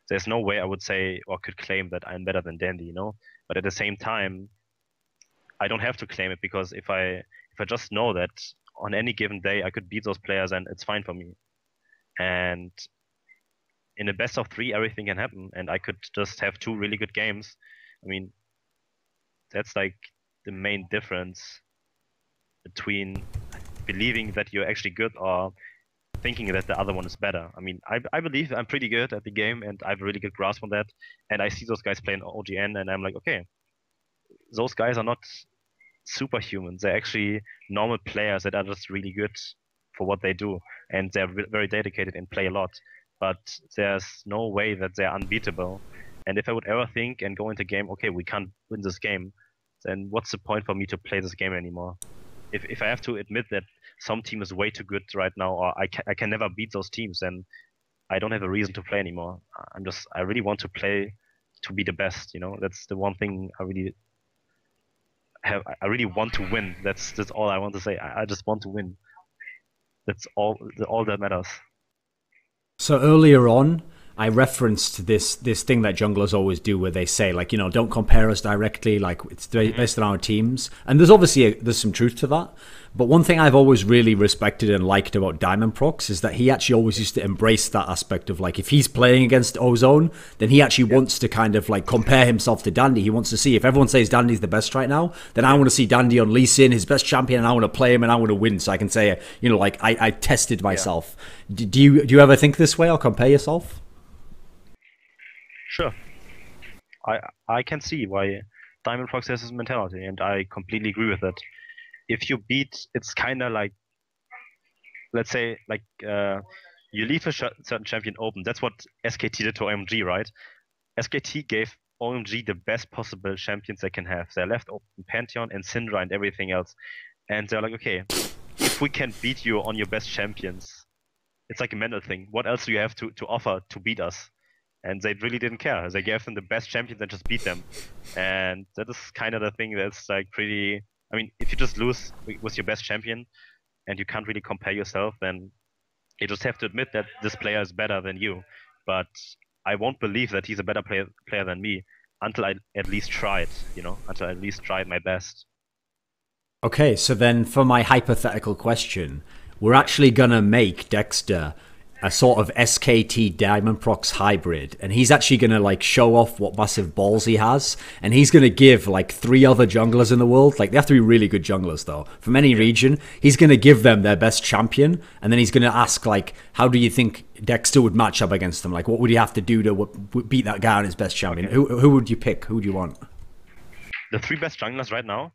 there's no way I would say or could claim that I'm better than Dandy, you know. But at the same time, I don't have to claim it, because if I just know that on any given day I could beat those players, and it's fine for me. And in a best of 3, everything can happen, and I could just have 2 really good games. I mean, that's like the main difference between believing that you're actually good or thinking that the other one is better. I mean, I believe I'm pretty good at the game, and I have a really good grasp on that. And I see those guys playing OGN, and I'm like, okay, those guys are not superhumans. They're actually normal players that are just really good for what they do, and they're very dedicated and play a lot. But there's no way that they're unbeatable. And if I would ever think and go into game, okay, we can't win this game, then what's the point for me to play this game anymore? If I have to admit that some team is way too good right now, or I can never beat those teams, then I don't have a reason to play anymore. I really want to play to be the best, you know. That's the one thing I really have. I really want to win. That's all I want to say. I just want to win. That's all that matters. So earlier on, I referenced this thing that junglers always do, where they say like, don't compare us directly, like it's based on our teams, and there's obviously there's some truth to that. But one thing I've always really respected and liked about Diamondprox is that he actually always used to embrace that aspect of like, if he's playing against Ozone, then he actually wants to kind of like compare himself to Dandy. He wants to see, if everyone says Dandy's the best right now, then I want to see Dandy on Lee Sin, his best champion, and I want to play him and I want to win, so I can say, like I tested myself. Do you ever think this way or compare yourself? Sure. I can see why Diamondprox has this mentality, and I completely agree with it. If you beat, it's kind of like, let's say, like you leave a certain champion open. That's what SKT did to OMG, right? SKT gave OMG the best possible champions they can have. They left open Pantheon and Syndra and everything else, and they're like, okay, if we can beat you on your best champions, it's like a mental thing. What else do you have to offer to beat us? And they really didn't care. They gave them the best champions and just beat them. And that is kind of the thing that's like pretty. I mean, if you just lose with your best champion and you can't really compare yourself, then you just have to admit that this player is better than you. But I won't believe that he's a better player than me until I at least tried, until I at least tried my best. Okay, so then for my hypothetical question, we're actually gonna make Dexter a sort of SKT Diamondprox hybrid, and he's actually going to like show off what massive balls he has, and he's going to give like 3 other junglers in the world, like they have to be really good junglers though, from any region. He's going to give them their best champion, and then he's going to ask like, how do you think Dexter would match up against them? Like, what would he have to do to beat that guy on his best champion? Okay. Who would you pick? Who would you want? The 3 best junglers right now?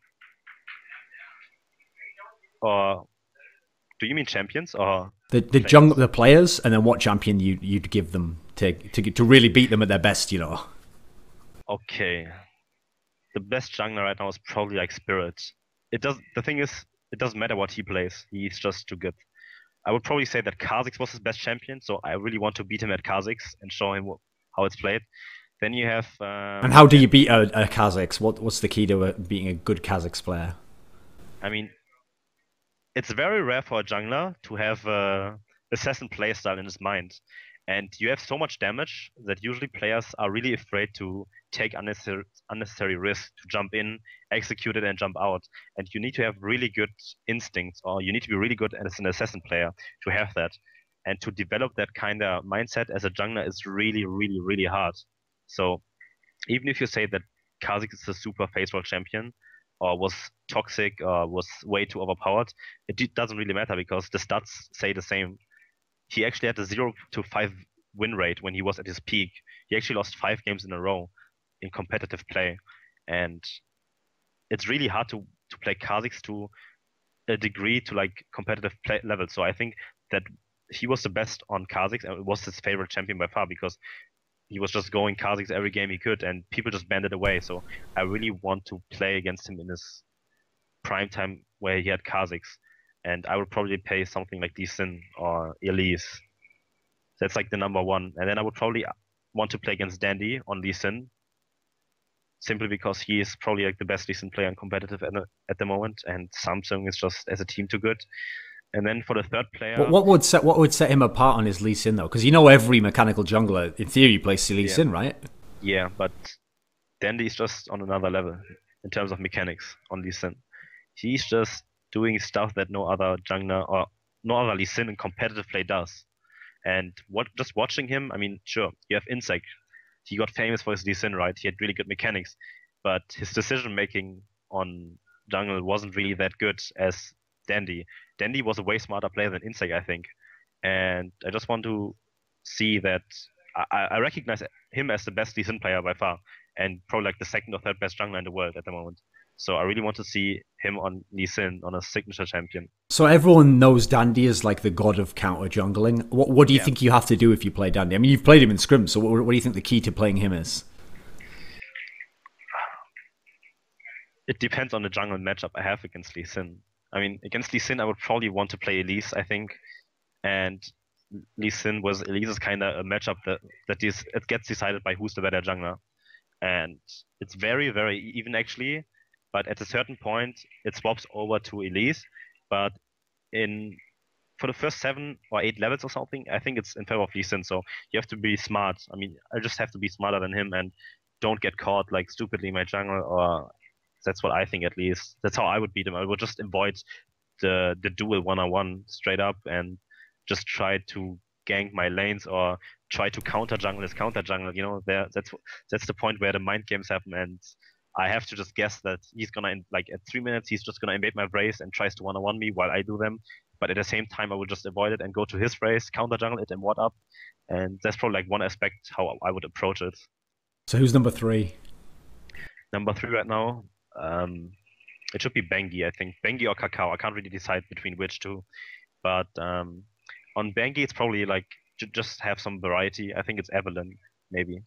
Or do you mean champions, or the players, and then what champion you'd give them to really beat them at their best, Okay, the best jungler right now is probably like Spirit. The thing is, it doesn't matter what he plays. He's just too good. I would probably say that Kha'Zix was his best champion, so I really want to beat him at Kha'Zix and show him how it's played. Then you have. And how do you beat a Kha'Zix? What's the key to beating a good Kha'Zix player? I mean, it's very rare for a jungler to have a assassin playstyle in his mind. And you have so much damage that usually players are really afraid to take unnecessary risks, to jump in, execute it, and jump out. And you need to have really good instincts, or you need to be really good as an assassin player to have that. And to develop that kind of mindset as a jungler is really, really, really hard. So even if you say that Kha'Zix is a super phase roll champion, or was toxic, or was way too overpowered, it doesn't really matter because the stats say the same. He actually had a 0-5 win rate when he was at his peak. He actually lost 5 games in a row in competitive play. And it's really hard to play Kha'Zix to a degree to like competitive play level. So I think that he was the best on Kha'Zix, and it was his favorite champion by far because he was just going Kha'Zix every game he could, and people just banned it away. So I really want to play against him in his prime time where he had Kha'Zix, and I would probably play something like Lee Sin or Elise. That's like the number 1, and then I would probably want to play against Dandy on Lee Sin, simply because he is probably like the best Lee Sin player in competitive at the moment, and Samsung is just as a team too good. And then for the third player, what would set him apart on his Lee Sin though? Because every mechanical jungler in theory plays Lee Sin, right? Yeah, but Dandy is just on another level in terms of mechanics on Lee Sin. He's just doing stuff that no other jungler or no other Lee Sin in competitive play does. And just watching him, I mean, sure, you have Insect. He got famous for his Lee Sin, right? He had really good mechanics, but his decision making on jungle wasn't really that good as Dandy. Dandy was a way smarter player than Insect, I think. And I just want to see that I recognize him as the best Lee Sin player by far, and probably like the second or third best jungler in the world at the moment. So I really want to see him on Lee Sin, on a signature champion. So everyone knows Dandy as like the god of counter jungling. What do you think you have to do if you play Dandy? I mean, you've played him in Scrim, so what do you think the key to playing him is? It depends on the jungle matchup I have against Lee Sin. I mean, against Lee Sin, I would probably want to play Elise, I think. And Lee Sin was Elise's kind of a matchup that it gets decided by who's the better jungler. And it's very, very even actually. But at a certain point, it swaps over to Elise. But in for the first 7 or 8 levels or something, I think it's in favor of Lee Sin. So you have to be smart. I mean, I just have to be smarter than him and don't get caught like stupidly in my jungle. Or that's what I think at least. That's how I would beat him. I would just avoid the duel 1-on-1 straight up and just try to gank my lanes or try to counter jungle his counter jungle. You know, that's the point where the mind games happen, and I have to just guess that he's gonna like at 3 minutes he's just gonna invade my race and tries to 1-on-1 me while I do them. But at the same time, I will just avoid it and go to his race, counter jungle it, and what up. And that's probably like one aspect how I would approach it. So who's number 3? Number 3 right now, it should be Bengi, I think. Bengi or Kakao. I can't really decide between which two. But on Bengi, it's probably like just have some variety. I think it's Evelyn, maybe.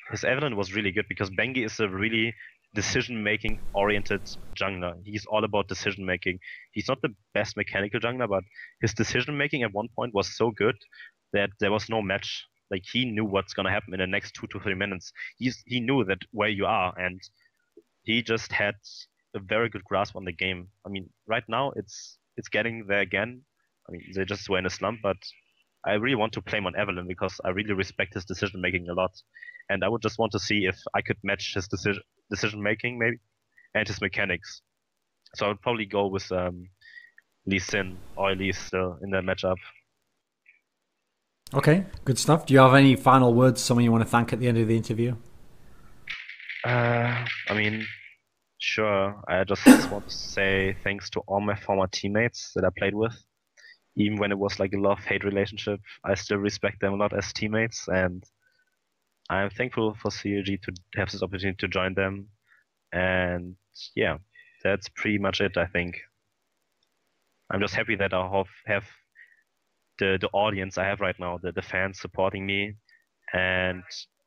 His Evelyn was really good because Bengi is a really decision-making oriented jungler. He's all about decision-making. He's not the best mechanical jungler, but his decision-making at one point was so good that there was no match. Like, he knew what's gonna happen in the next 2 to 3 minutes. He knew that where you are, and he just had a very good grasp on the game. I mean, right now it's getting there again. I mean, they just were in a slump, but I really want to play him on Evelyn because I really respect his decision making a lot, and I would just want to see if I could match his decision making maybe and his mechanics. So I would probably go with Lee Sin or Elise still in that matchup. Okay, good stuff. Do you have any final words, someone you want to thank at the end of the interview? I mean, sure. I just want to say thanks to all my former teammates that I played with. Even when it was like a love-hate relationship, I still respect them a lot as teammates, and I'm thankful for CLG to have this opportunity to join them. And yeah, that's pretty much it, I think. I'm just happy that I have the audience I have right now, the fans supporting me, and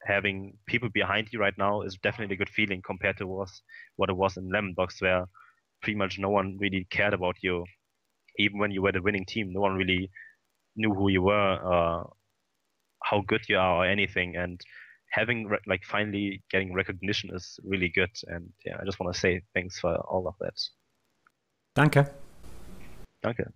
having people behind you right now is definitely a good feeling compared to what it was in Lemondogs, where pretty much no one really cared about you. Even when you were the winning team, no one really knew who you were, how good you are, or anything. And having like finally getting recognition is really good. And yeah, I just want to say thanks for all of that. Danke. Danke.